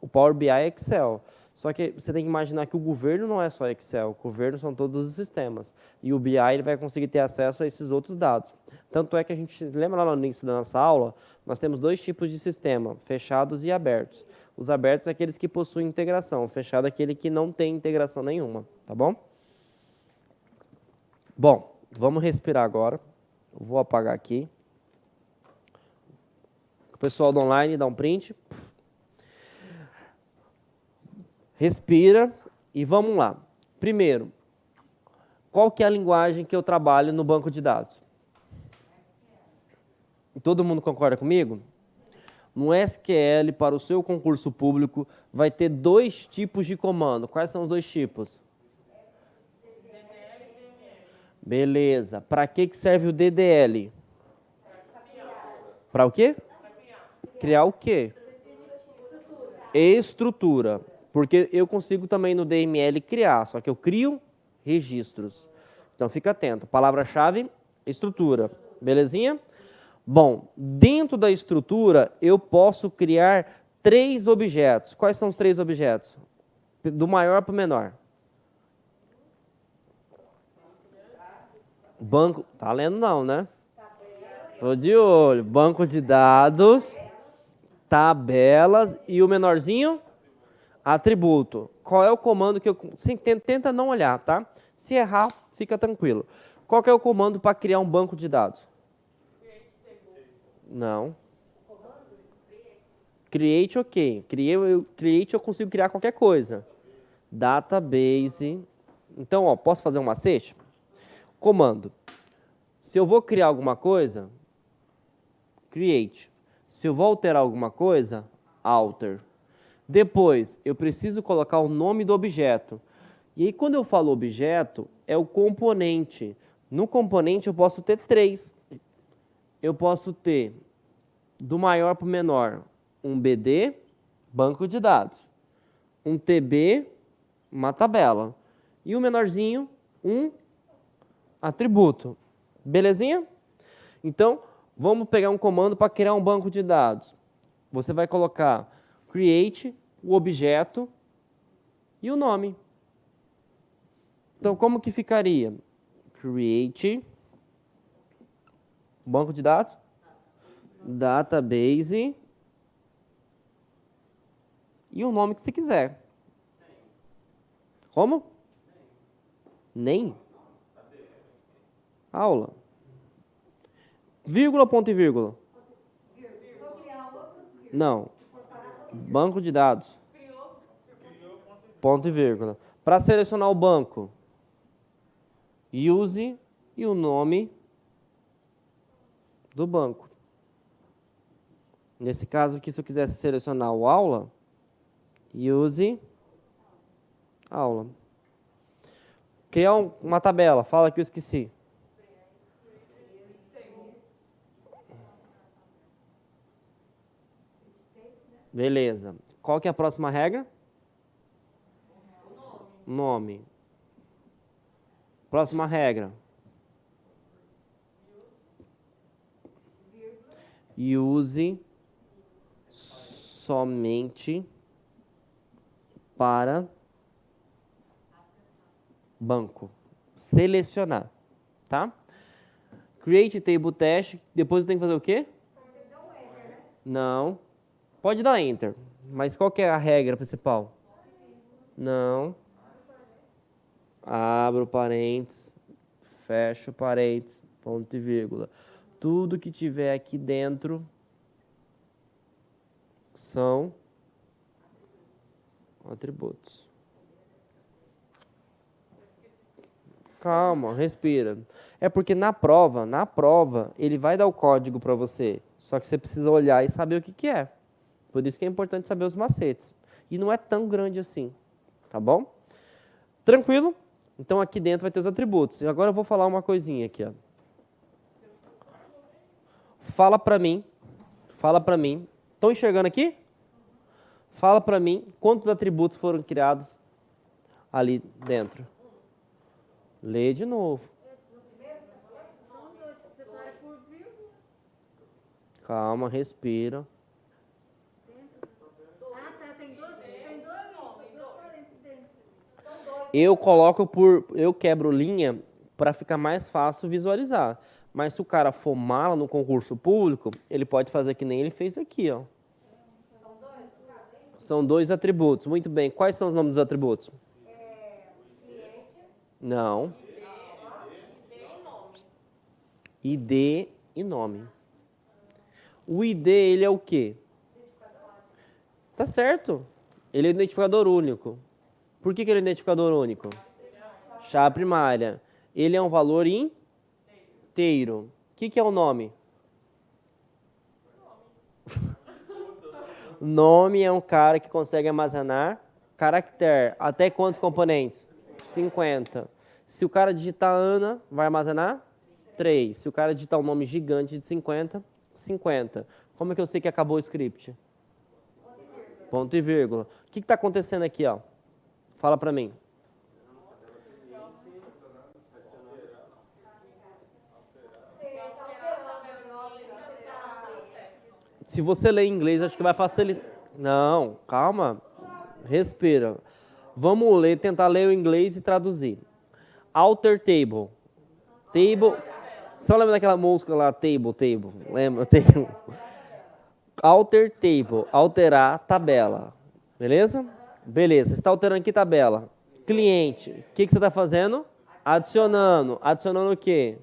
Speaker 1: o Power BI é Excel. Só que você tem que imaginar que o governo não é só Excel, o governo são todos os sistemas. E o BI ele vai conseguir ter acesso a esses outros dados. Tanto é que a gente, lembra lá no início da nossa aula, nós temos 2 tipos de sistema, fechados e abertos. Os abertos são aqueles que possuem integração, o fechado é aquele que não tem integração nenhuma, tá bom? Bom, vamos respirar agora. Eu vou apagar aqui. O pessoal do online dá um print. Respira e vamos lá. Primeiro, qual que é a linguagem que eu trabalho no banco de dados? Todo mundo concorda comigo? No SQL, para o seu concurso público, vai ter 2 tipos de comando. Quais são os 2 tipos? Beleza. Para que serve o DDL? Para o quê? Criar o quê? Estrutura. Porque eu consigo também no DML criar, só que eu crio registros. Então fica atento. Palavra-chave, estrutura. Belezinha? Bom, dentro da estrutura eu posso criar 3 objetos. Quais são os 3 objetos? Do maior para o menor. Banco, tá lendo não, né? Tô de olho. Banco de dados, tabelas e o menorzinho? Atributo. Qual é o comando que eu... Tenta não olhar, tá? Se errar, fica tranquilo. Qual que é o comando para criar um banco de dados? Não. Create, ok. Create eu consigo criar qualquer coisa. Database. Então, ó, posso fazer um macete? Comando. Se eu vou criar alguma coisa, create. Se eu vou alterar alguma coisa, alter. Depois, eu preciso colocar o nome do objeto. E aí, quando eu falo objeto, é o componente. No componente, eu posso ter 3. Eu posso ter, do maior para o menor, um BD, banco de dados. Um TB, uma tabela. E o menorzinho, um atributo. Belezinha? Então, vamos pegar um comando para criar um banco de dados. Você vai colocar create, o objeto e o nome. Então, como que ficaria? Create, banco de dados, database e o nome que você quiser. Como? Nem? Aula. Vírgula, ponto e vírgula. Não. Banco de dados. Ponto e vírgula. Para selecionar o banco, use e o nome do banco. Nesse caso aqui, se eu quisesse selecionar o aula, use aula. Criar uma tabela, fala que eu esqueci. Beleza. Qual que é a próxima regra? Nome. Próxima regra. Use somente para banco. Selecionar, tá? Create table test. Depois eu tenho que fazer o quê? Não. Pode dar enter. Mas qual que é a regra principal? Não. Abro parênteses. Fecho parênteses. Ponto e vírgula. Tudo que tiver aqui dentro são atributos. Calma, respira. É porque na prova, ele vai dar o código para você. Só que você precisa olhar e saber o que é. Por isso que é importante saber os macetes. E não é tão grande assim, tá bom? Tranquilo? Então aqui dentro vai ter os atributos. E agora eu vou falar uma coisinha aqui, ó. Fala pra mim. Estão enxergando aqui? Fala pra mim quantos atributos foram criados ali dentro. Lê de novo. Calma, respira. Eu quebro linha para ficar mais fácil visualizar. Mas se o cara for mala no concurso público, ele pode fazer que nem ele fez aqui, ó. São 2 atributos. Muito bem. Quais são os nomes dos atributos? Não. ID e nome. O ID, ele é o quê? Tá certo. Ele é identificador único. Por que ele é identificador único? Chave primária. Ele é um valor inteiro. O que é o nome? Nome é um cara que consegue armazenar caractere. Até quantos componentes? 50. Se o cara digitar Ana, vai armazenar 3. Se o cara digitar um nome gigante de 50, 50. Como é que eu sei que acabou o script? Ponto e vírgula. O que está acontecendo aqui, ó? Fala para mim. Se você ler em inglês, acho que vai facilitar. Não, calma. Respira. Vamos ler, tentar ler o inglês e traduzir. Alter table. Table. Só lembra daquela música lá, table. Lembra? Table. Alter table. Alterar tabela. Beleza? Beleza. Você está alterando aqui tabela. Cliente. O que você está fazendo? Adicionando. Adicionando o quê?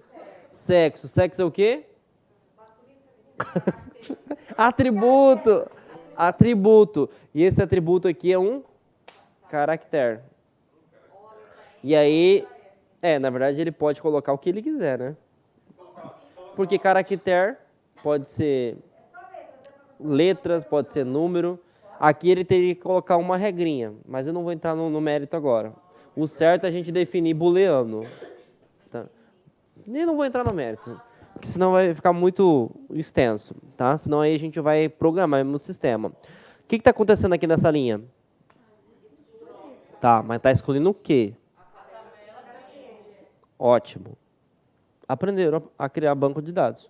Speaker 1: Sexo. Sexo é o quê? Atributo. Atributo. E esse atributo aqui é um caractere. E aí, na verdade ele pode colocar o que ele quiser, né? Porque caractere pode ser letras, pode ser número. Aqui ele teria que colocar uma regrinha, mas eu não vou entrar no mérito agora. O certo é a gente definir booleano. Tá? Nem não vou entrar no mérito, porque senão vai ficar muito extenso, tá? Senão aí a gente vai programar no sistema. O que está acontecendo aqui nessa linha? Tá, mas está excluindo o quê? Ótimo. Aprenderam a criar banco de dados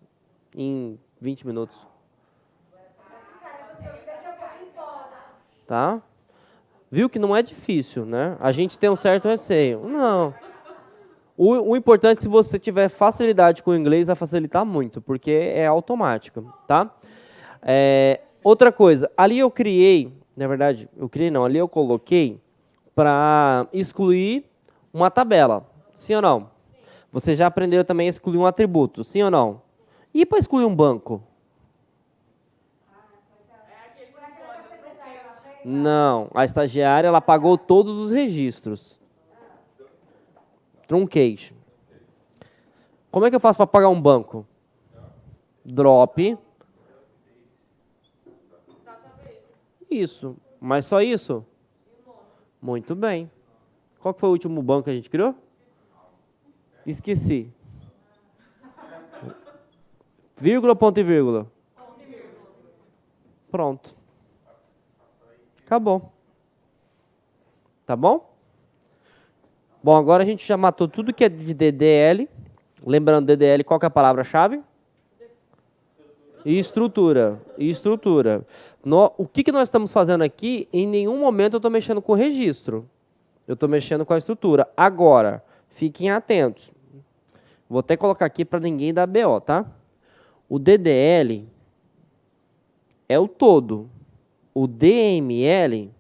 Speaker 1: em 20 minutos. Tá? Viu que não é difícil, né? A gente tem um certo receio. Não. O importante, se você tiver facilidade com o inglês, vai facilitar muito, porque é automático, tá? Outra coisa, ali eu criei, na verdade, ali eu coloquei para excluir uma tabela, sim ou não? Você já aprendeu também a excluir um atributo, sim ou não? E para excluir um banco? Não, a estagiária ela pagou todos os registros. Truncate. Como é que eu faço para pagar um banco? Drop. Isso. Mas só isso? Muito bem. Qual que foi o último banco que a gente criou? Esqueci. Vírgula, ponto e vírgula. Pronto. Acabou. Tá bom? Bom, agora a gente já matou tudo que é de DDL. Lembrando, DDL, qual que é a palavra-chave? Estrutura. Estrutura. O que nós estamos fazendo aqui? Em nenhum momento eu estou mexendo com o registro. Eu estou mexendo com a estrutura. Agora, fiquem atentos. Vou até colocar aqui para ninguém dar BO, tá? O DDL é o todo. O DML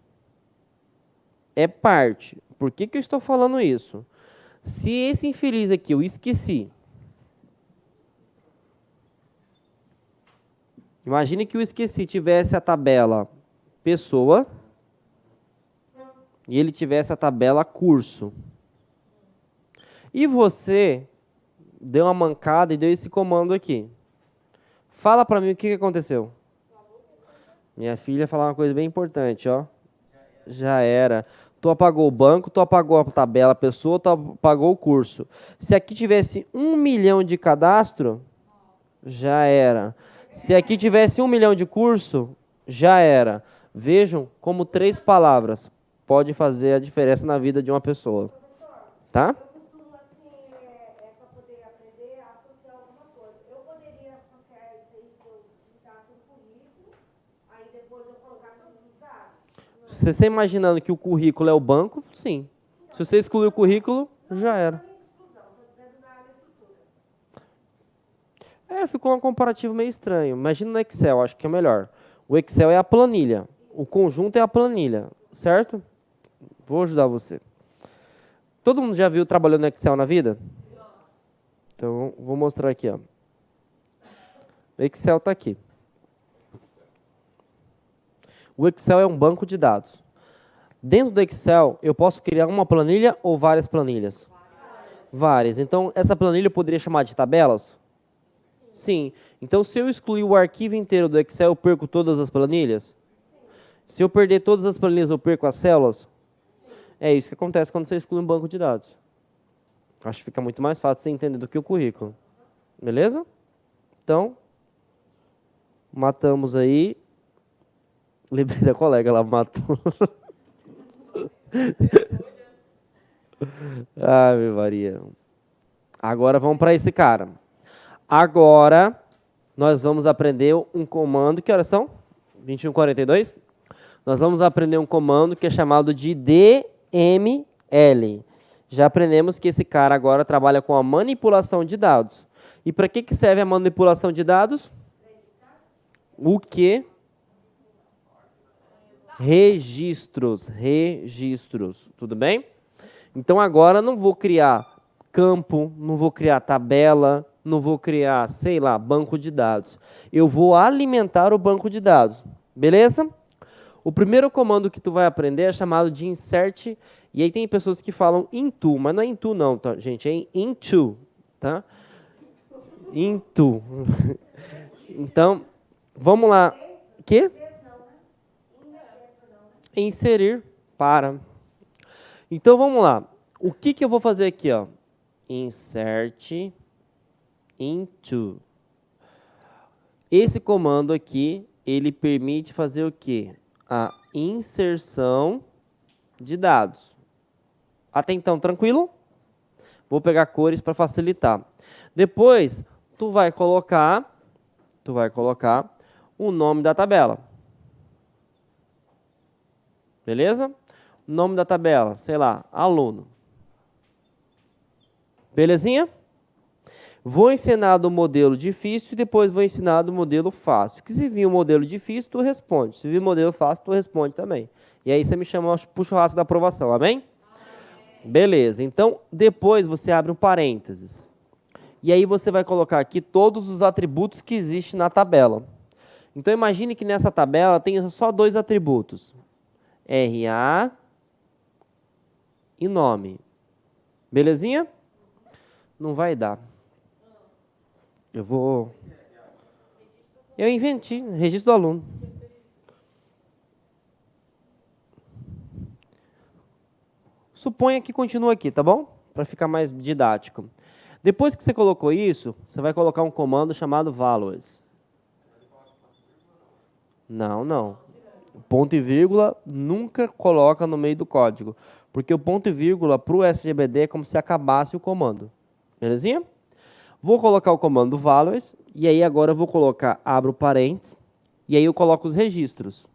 Speaker 1: é parte. Por que eu estou falando isso? Se esse infeliz aqui eu esqueci. Imagine que o esqueci tivesse a tabela pessoa e ele tivesse a tabela curso. E você deu uma mancada e deu esse comando aqui. Fala para mim o que aconteceu. Minha filha falou uma coisa bem importante, ó. Já era. Tu apagou o banco, tu apagou a tabela pessoa, tu apagou o curso. Se aqui tivesse 1 milhão de cadastro, já era. Se aqui tivesse 1 milhão de curso, já era. Vejam como 3 palavras pode fazer a diferença na vida de uma pessoa. Tá?
Speaker 3: Eu costumo, assim, para poder aprender, associar alguma coisa. Eu poderia associar isso aí se eu digitasse um currículo, aí depois eu colocar todos os dados?
Speaker 1: Se você imaginando que o currículo é o banco, sim. Se você excluir o currículo, já era. Ficou um comparativo meio estranho. Imagina no Excel, acho que é melhor. O Excel é a planilha. O conjunto é a planilha, certo? Vou ajudar você. Todo mundo já viu trabalhando no Excel na vida? Então, vou mostrar aqui, ó. O Excel está aqui. O Excel é um banco de dados. Dentro do Excel, eu posso criar uma planilha ou várias planilhas? Várias. Então, essa planilha eu poderia chamar de tabelas? Sim. Então, se eu excluir o arquivo inteiro do Excel, eu perco todas as planilhas? Se eu perder todas as planilhas, eu perco as células? É isso que acontece quando você exclui um banco de dados. Acho que fica muito mais fácil você entender do que o currículo. Beleza? Então, matamos aí. Lembrei da colega, ela matou. Ai, meu Maria. Agora vamos para esse cara. Agora, nós vamos aprender um comando. Que horas são? 21h42? Nós vamos aprender um comando que é chamado de DML. Já aprendemos que esse cara agora trabalha com a manipulação de dados. E para que serve a manipulação de dados? O quê? Registros. Registros. Tudo bem? Então agora não vou criar campo, não vou criar tabela, não vou criar, sei lá, banco de dados. Eu vou alimentar o banco de dados. Beleza? O primeiro comando que tu vai aprender é chamado de insert. E aí tem pessoas que falam into, mas não é into não, tá, gente? É into, tá? Into. Então, vamos lá. Quê? Inserir. Para. Então, vamos lá. O que eu vou fazer aqui, ó? Insert into. Esse comando aqui, ele permite fazer o quê? A inserção de dados. Até então, tranquilo? Vou pegar cores para facilitar. Depois, tu vai colocar o nome da tabela. Beleza? Nome da tabela, sei lá, aluno. Belezinha? Vou ensinar do modelo difícil e depois vou ensinar do modelo fácil. Que se vir o modelo difícil, tu responde. Se vir o modelo fácil, tu responde também. E aí você me chama pro churrasco da aprovação, amém? Beleza, então depois você abre um parênteses. E aí você vai colocar aqui todos os atributos que existem na tabela. Então imagine que nessa tabela tem só 2 atributos. RA e nome. Belezinha? Não vai dar. Eu inventi, registro do aluno. Suponha que continua aqui, tá bom? Para ficar mais didático. Depois que você colocou isso, você vai colocar um comando chamado values. Não. Ponto e vírgula nunca coloca no meio do código. Porque o ponto e vírgula para o SGBD é como se acabasse o comando. Belezinha? Vou colocar o comando values, e aí agora eu vou colocar, abro parênteses, e aí eu coloco os registros.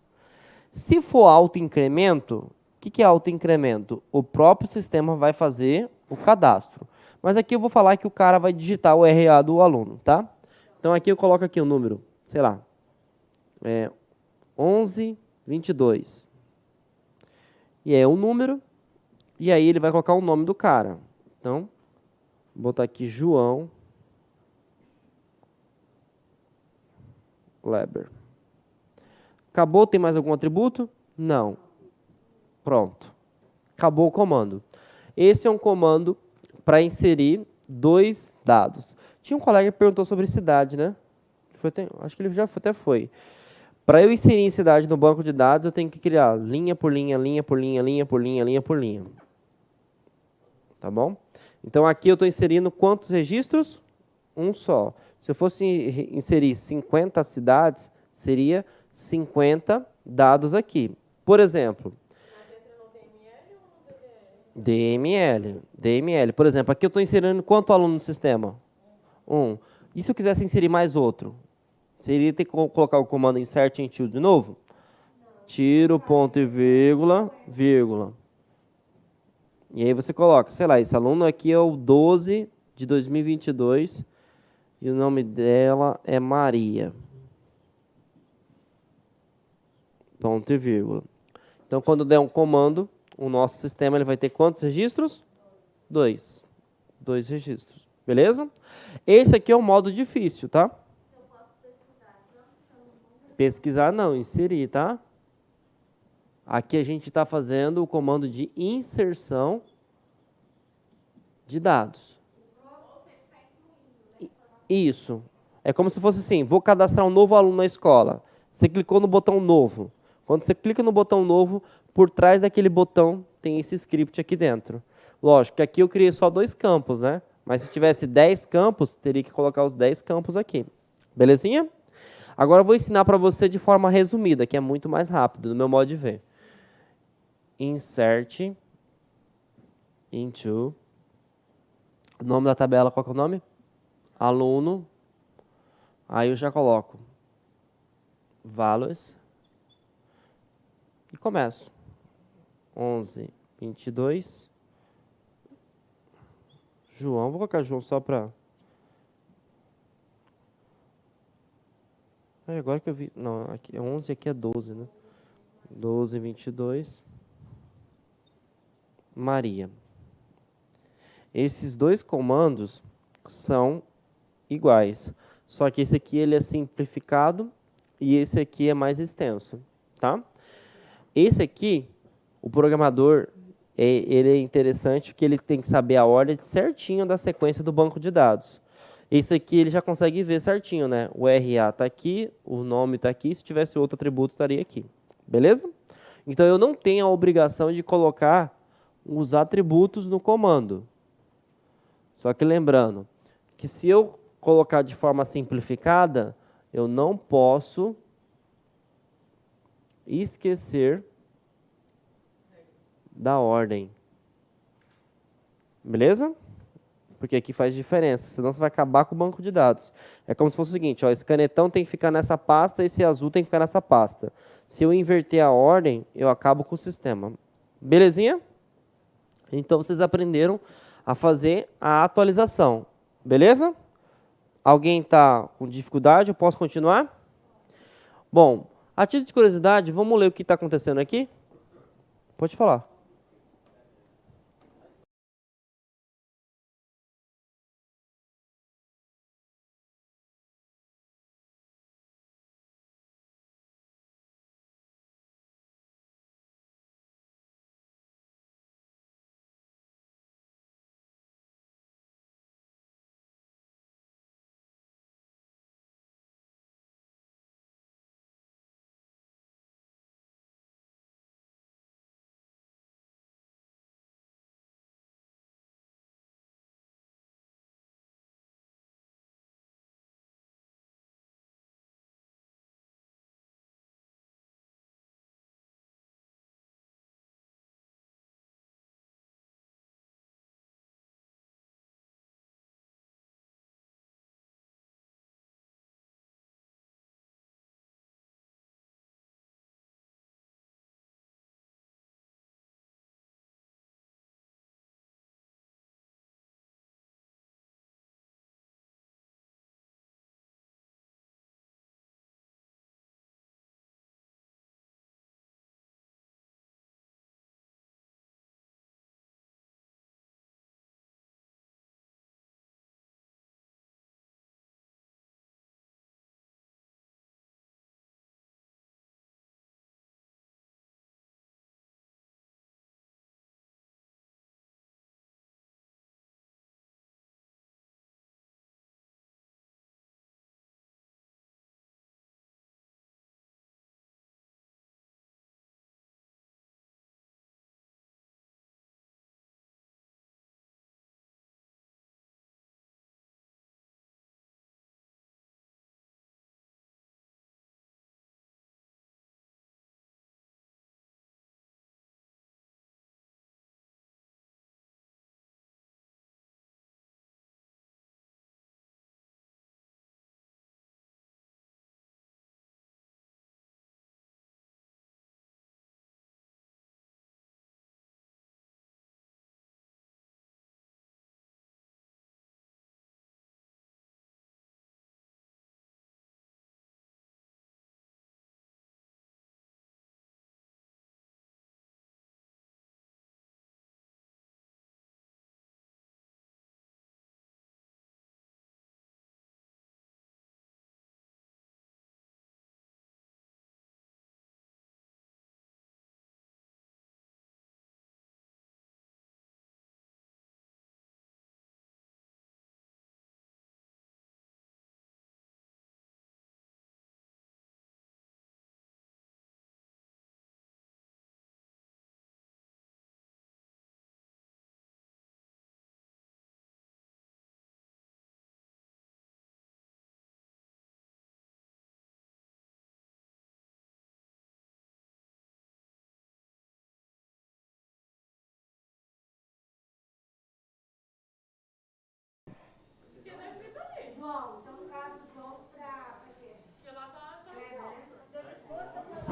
Speaker 1: Se for autoincremento, o que é autoincremento? O próprio sistema vai fazer o cadastro. Mas aqui eu vou falar que o cara vai digitar o RA do aluno, tá? Então aqui eu coloco aqui o número, sei lá, 1122. E é um número, e aí ele vai colocar o nome do cara. Então, vou botar aqui João Kleber. Acabou? Tem mais algum atributo? Não. Pronto. Acabou o comando. Esse é um comando para inserir 2 dados. Tinha um colega que perguntou sobre cidade, né? Acho que ele já até foi. Para eu inserir cidade no banco de dados, eu tenho que criar linha por linha, linha por linha, linha por linha, linha por linha. Tá bom? Então, aqui eu estou inserindo quantos registros? Um só. Se eu fosse inserir 50 cidades, seria 50 dados aqui. Por exemplo, DML. Por exemplo, aqui eu estou inserindo quanto aluno no sistema? 1. E se eu quisesse inserir mais outro? Seria ter que colocar o comando insert into de novo? Tiro, ponto e vírgula, vírgula. E aí você coloca, sei lá, esse aluno aqui é o 12 de 2022 e o nome dela é Maria. Ponto e vírgula. Então, quando der um comando, o nosso sistema ele vai ter quantos registros? 2. 2 registros. Beleza? Esse aqui é o modo difícil, tá? Pesquisar não, inserir, tá? Aqui a gente está fazendo o comando de inserção de dados. Isso. É como se fosse assim, vou cadastrar um novo aluno na escola. Você clicou no botão novo. Quando você clica no botão novo, por trás daquele botão tem esse script aqui dentro. Lógico que aqui eu criei só 2 campos, né? Mas se tivesse 10 campos, teria que colocar os 10 campos aqui. Belezinha? Agora eu vou ensinar para você de forma resumida, que é muito mais rápido, no meu modo de ver. Insert into. O nome da tabela, qual que é o nome? Aluno. Aí eu já coloco values e começo. 11, 22. João, vou colocar João só para... Agora que eu vi... Não, aqui é 11 aqui é 12, né? 12, 22. Maria. Esses 2 comandos são iguais. Só que esse aqui ele é simplificado e esse aqui é mais extenso, tá? Esse aqui, o programador, ele é interessante porque ele tem que saber a ordem certinho da sequência do banco de dados. Esse aqui ele já consegue ver certinho, né? O RA está aqui, o nome está aqui, se tivesse outro atributo estaria aqui. Beleza? Então eu não tenho a obrigação de colocar os atributos no comando. Só que lembrando que se eu colocar de forma simplificada, eu não posso esquecer da ordem. Beleza? Porque aqui faz diferença, senão você vai acabar com o banco de dados. É como se fosse o seguinte, ó, esse canetão tem que ficar nessa pasta, esse azul tem que ficar nessa pasta. Se eu inverter a ordem, eu acabo com o sistema. Belezinha? Então vocês aprenderam a fazer a atualização. Beleza? Alguém está com dificuldade? Eu posso continuar? Bom, a título de curiosidade, vamos ler o que está acontecendo aqui? Pode falar.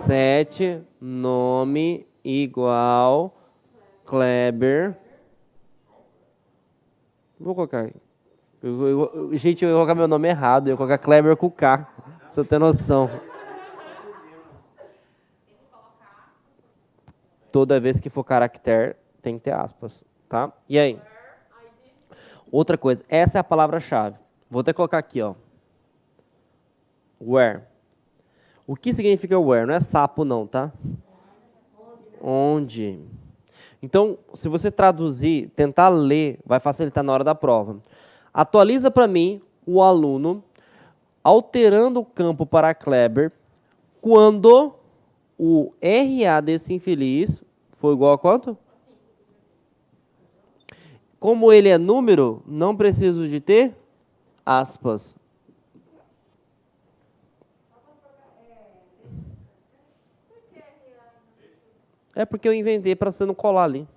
Speaker 1: 7, nome igual Kleber. Vou colocar. Gente, eu ia colocar meu nome errado. Eu ia colocar Kleber com K. Pra você ter noção. Toda vez que for caractere, tem que ter aspas. Tá? E aí? Outra coisa. Essa é a palavra-chave. Vou até colocar aqui, ó. Where. O que significa where? Não é sapo, não, tá? Onde. Então, se você traduzir, tentar ler, vai facilitar na hora da prova. Atualiza para mim o aluno alterando o campo para Kleber quando o RA desse infeliz foi igual a quanto? Como ele é número, não preciso de ter aspas. É porque eu inventei para você não colar ali.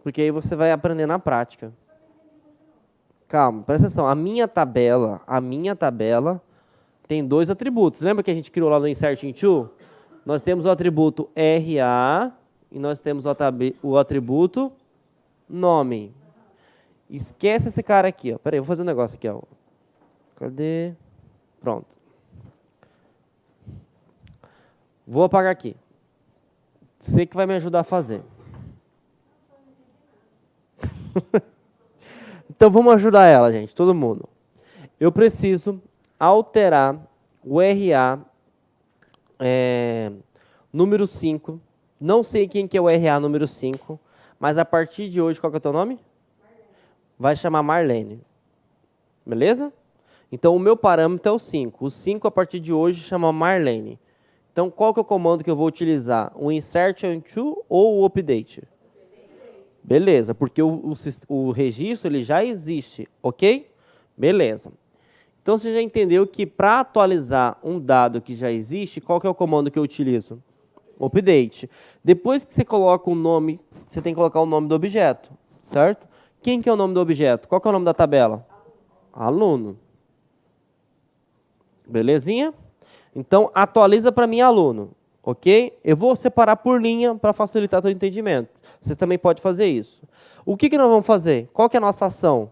Speaker 1: Porque aí você vai aprender na prática. Calma, presta atenção. A minha tabela tem 2 atributos. Lembra que a gente criou lá no Insert Into? Nós temos o atributo RA e nós temos o atributo nome. Esquece esse cara aqui, ó. Peraí, vou fazer um negócio aqui, ó. Cadê? Pronto. Vou apagar aqui. Você que vai me ajudar a fazer. Então vamos ajudar ela, gente, todo mundo. Eu preciso alterar o RA número 5. Não sei quem que é o RA número 5, mas a partir de hoje, qual que é o teu nome? Vai chamar Marlene. Beleza? Então o meu parâmetro é o 5. O 5 a partir de hoje chama Marlene. Então, qual que é o comando que eu vou utilizar? O insert into ou o update? Beleza, porque o registro ele já existe, ok? Beleza. Então, você já entendeu que para atualizar um dado que já existe, qual que é o comando que eu utilizo? Update. Depois que você coloca o nome, você tem que colocar o nome do objeto, certo? Quem que é o nome do objeto? Qual que é o nome da tabela? Aluno. Belezinha? Então, atualiza para mim aluno, ok? Eu vou separar por linha para facilitar o entendimento. Vocês também podem fazer isso. O que nós vamos fazer? Qual que é a nossa ação?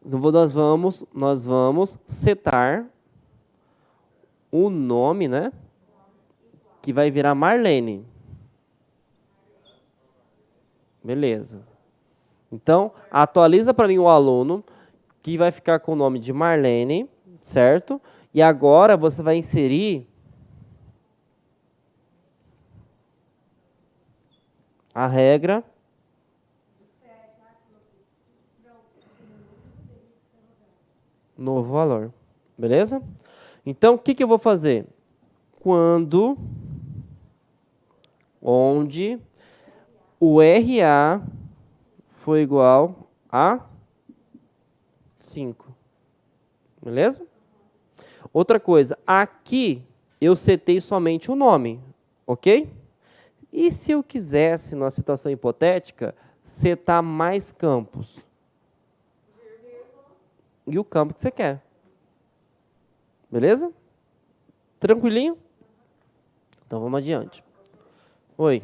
Speaker 1: Nós vamos setar o nome, né? Que vai virar Marlene. Beleza. Então, atualiza para mim o aluno, que vai ficar com o nome de Marlene, certo? E agora você vai inserir a regra novo valor. Beleza? Então, o que eu vou fazer? Quando, onde o RA foi igual a 5. Beleza? Outra coisa, aqui eu setei somente o nome, ok? E se eu quisesse, numa situação hipotética, setar mais campos? E o campo que você quer. Beleza? Tranquilinho? Então vamos adiante. Oi.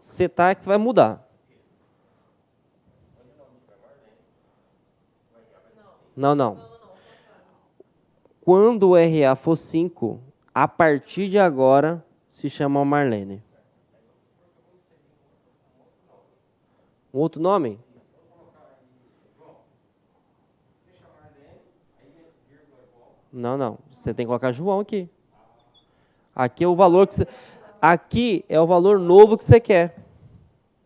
Speaker 1: Setar é que você vai mudar. Não. Quando o RA for 5, a partir de agora se chama Marlene. Um outro nome? Não. Você tem que colocar João aqui. Aqui é o valor que você... Aqui é o valor novo que você quer.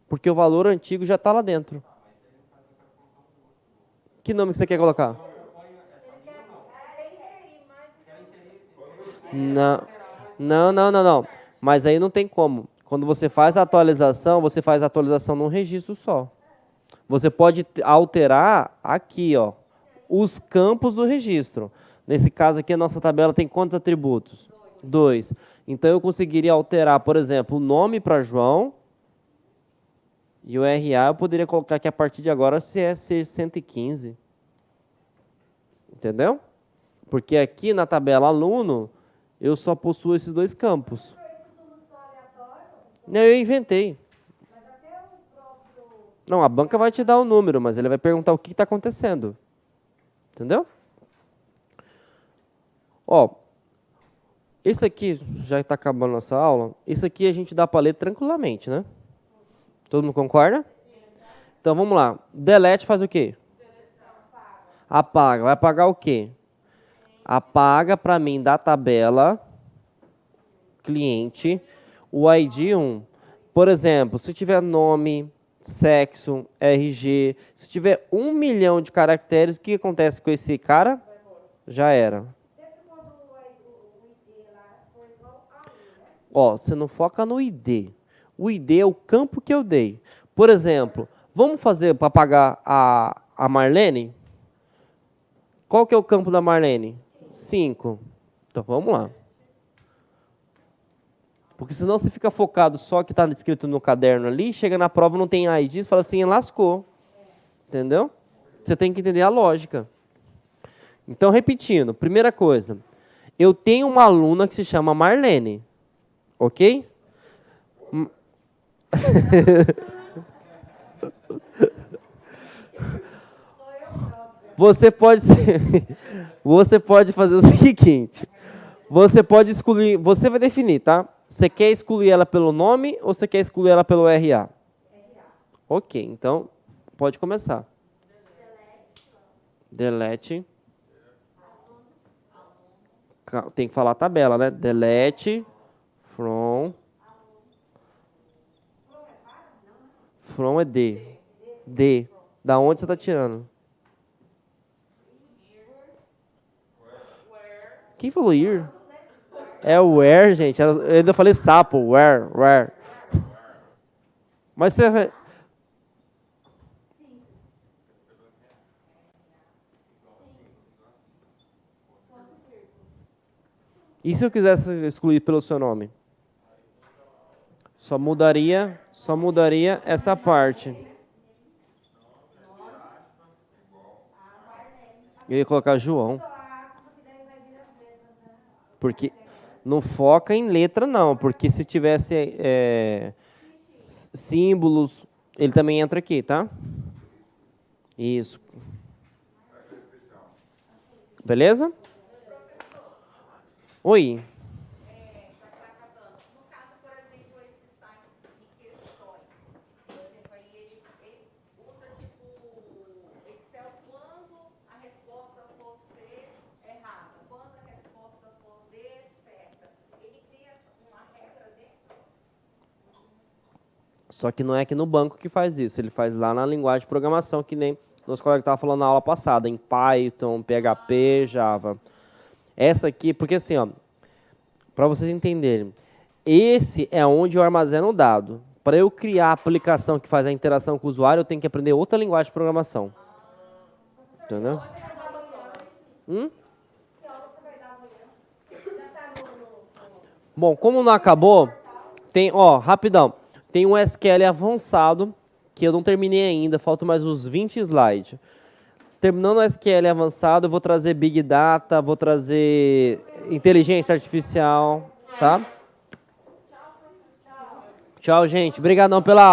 Speaker 1: Porque o valor antigo já está lá dentro. Que nome que você quer colocar? Não. Mas aí não tem como. Quando você faz a atualização num registro só. Você pode alterar aqui, ó, os campos do registro. Nesse caso aqui, a nossa tabela tem quantos atributos? 2. Então, eu conseguiria alterar, por exemplo, o nome para João e o RA eu poderia colocar que a partir de agora se é 115. Entendeu? Porque aqui na tabela aluno, eu só possuo esses dois campos. Não, eu inventei. Não, a banca vai te dar o número, mas ele vai perguntar o que está acontecendo. Entendeu? Ó, esse aqui, já está acabando a nossa aula, esse aqui a gente dá para ler tranquilamente, né? Todo mundo concorda? Então, vamos lá. Delete faz o quê? Apaga. Vai apagar o quê? Apaga para mim da tabela cliente o ID 1. Por exemplo, se tiver nome, sexo, RG, se tiver 1 milhão de caracteres, o que acontece com esse cara? Já era. Ó, você não foca no ID. O ID é o campo que eu dei. Por exemplo, vamos fazer para apagar a Marlene? Qual que é o campo da Marlene? 5. Então vamos lá. Porque senão você fica focado só que está escrito no caderno ali, chega na prova não tem ID, você fala assim, lascou. Entendeu? Você tem que entender a lógica. Então, repetindo, primeira coisa, eu tenho uma aluna que se chama Marlene, ok? Você pode fazer o seguinte, você pode excluir, você vai definir, tá? Você quer excluir ela pelo nome ou você quer excluir ela pelo RA? Ok, então pode começar. Delete. Tem que falar a tabela, né? Delete from. From é D. D. Da onde você está tirando? Quem falou ir? É o where, gente. Eu ainda falei sapo. Where. Mas você vai... E se eu quisesse excluir pelo seu nome? Só mudaria essa parte. Eu ia colocar João. Porque não foca em letra, não. Porque se tivesse símbolos, ele também entra aqui, tá? Isso. Beleza? Oi.
Speaker 2: No caso, por exemplo, esses sites de questões, por exemplo, aí ele usa tipo Excel quando a resposta for C errada, quando a resposta for D certa. Ele cria uma regra dentro.
Speaker 1: Só que não é aqui no banco que faz isso, ele faz lá na linguagem de programação, que nem nosso colega estava falando na aula passada, em Python, PHP, Java. Essa aqui, porque assim, ó, para vocês entenderem, esse é onde eu armazeno o dado. Para eu criar a aplicação que faz a interação com o usuário, eu tenho que aprender outra linguagem de programação. Entendeu? Bom, como não acabou, tem, ó, rapidão, tem um SQL avançado, que eu não terminei ainda, faltam mais uns 20 slides. Terminando o SQL avançado, eu vou trazer Big Data, vou trazer inteligência artificial, tá? Tchau, gente. Obrigadão pela aula.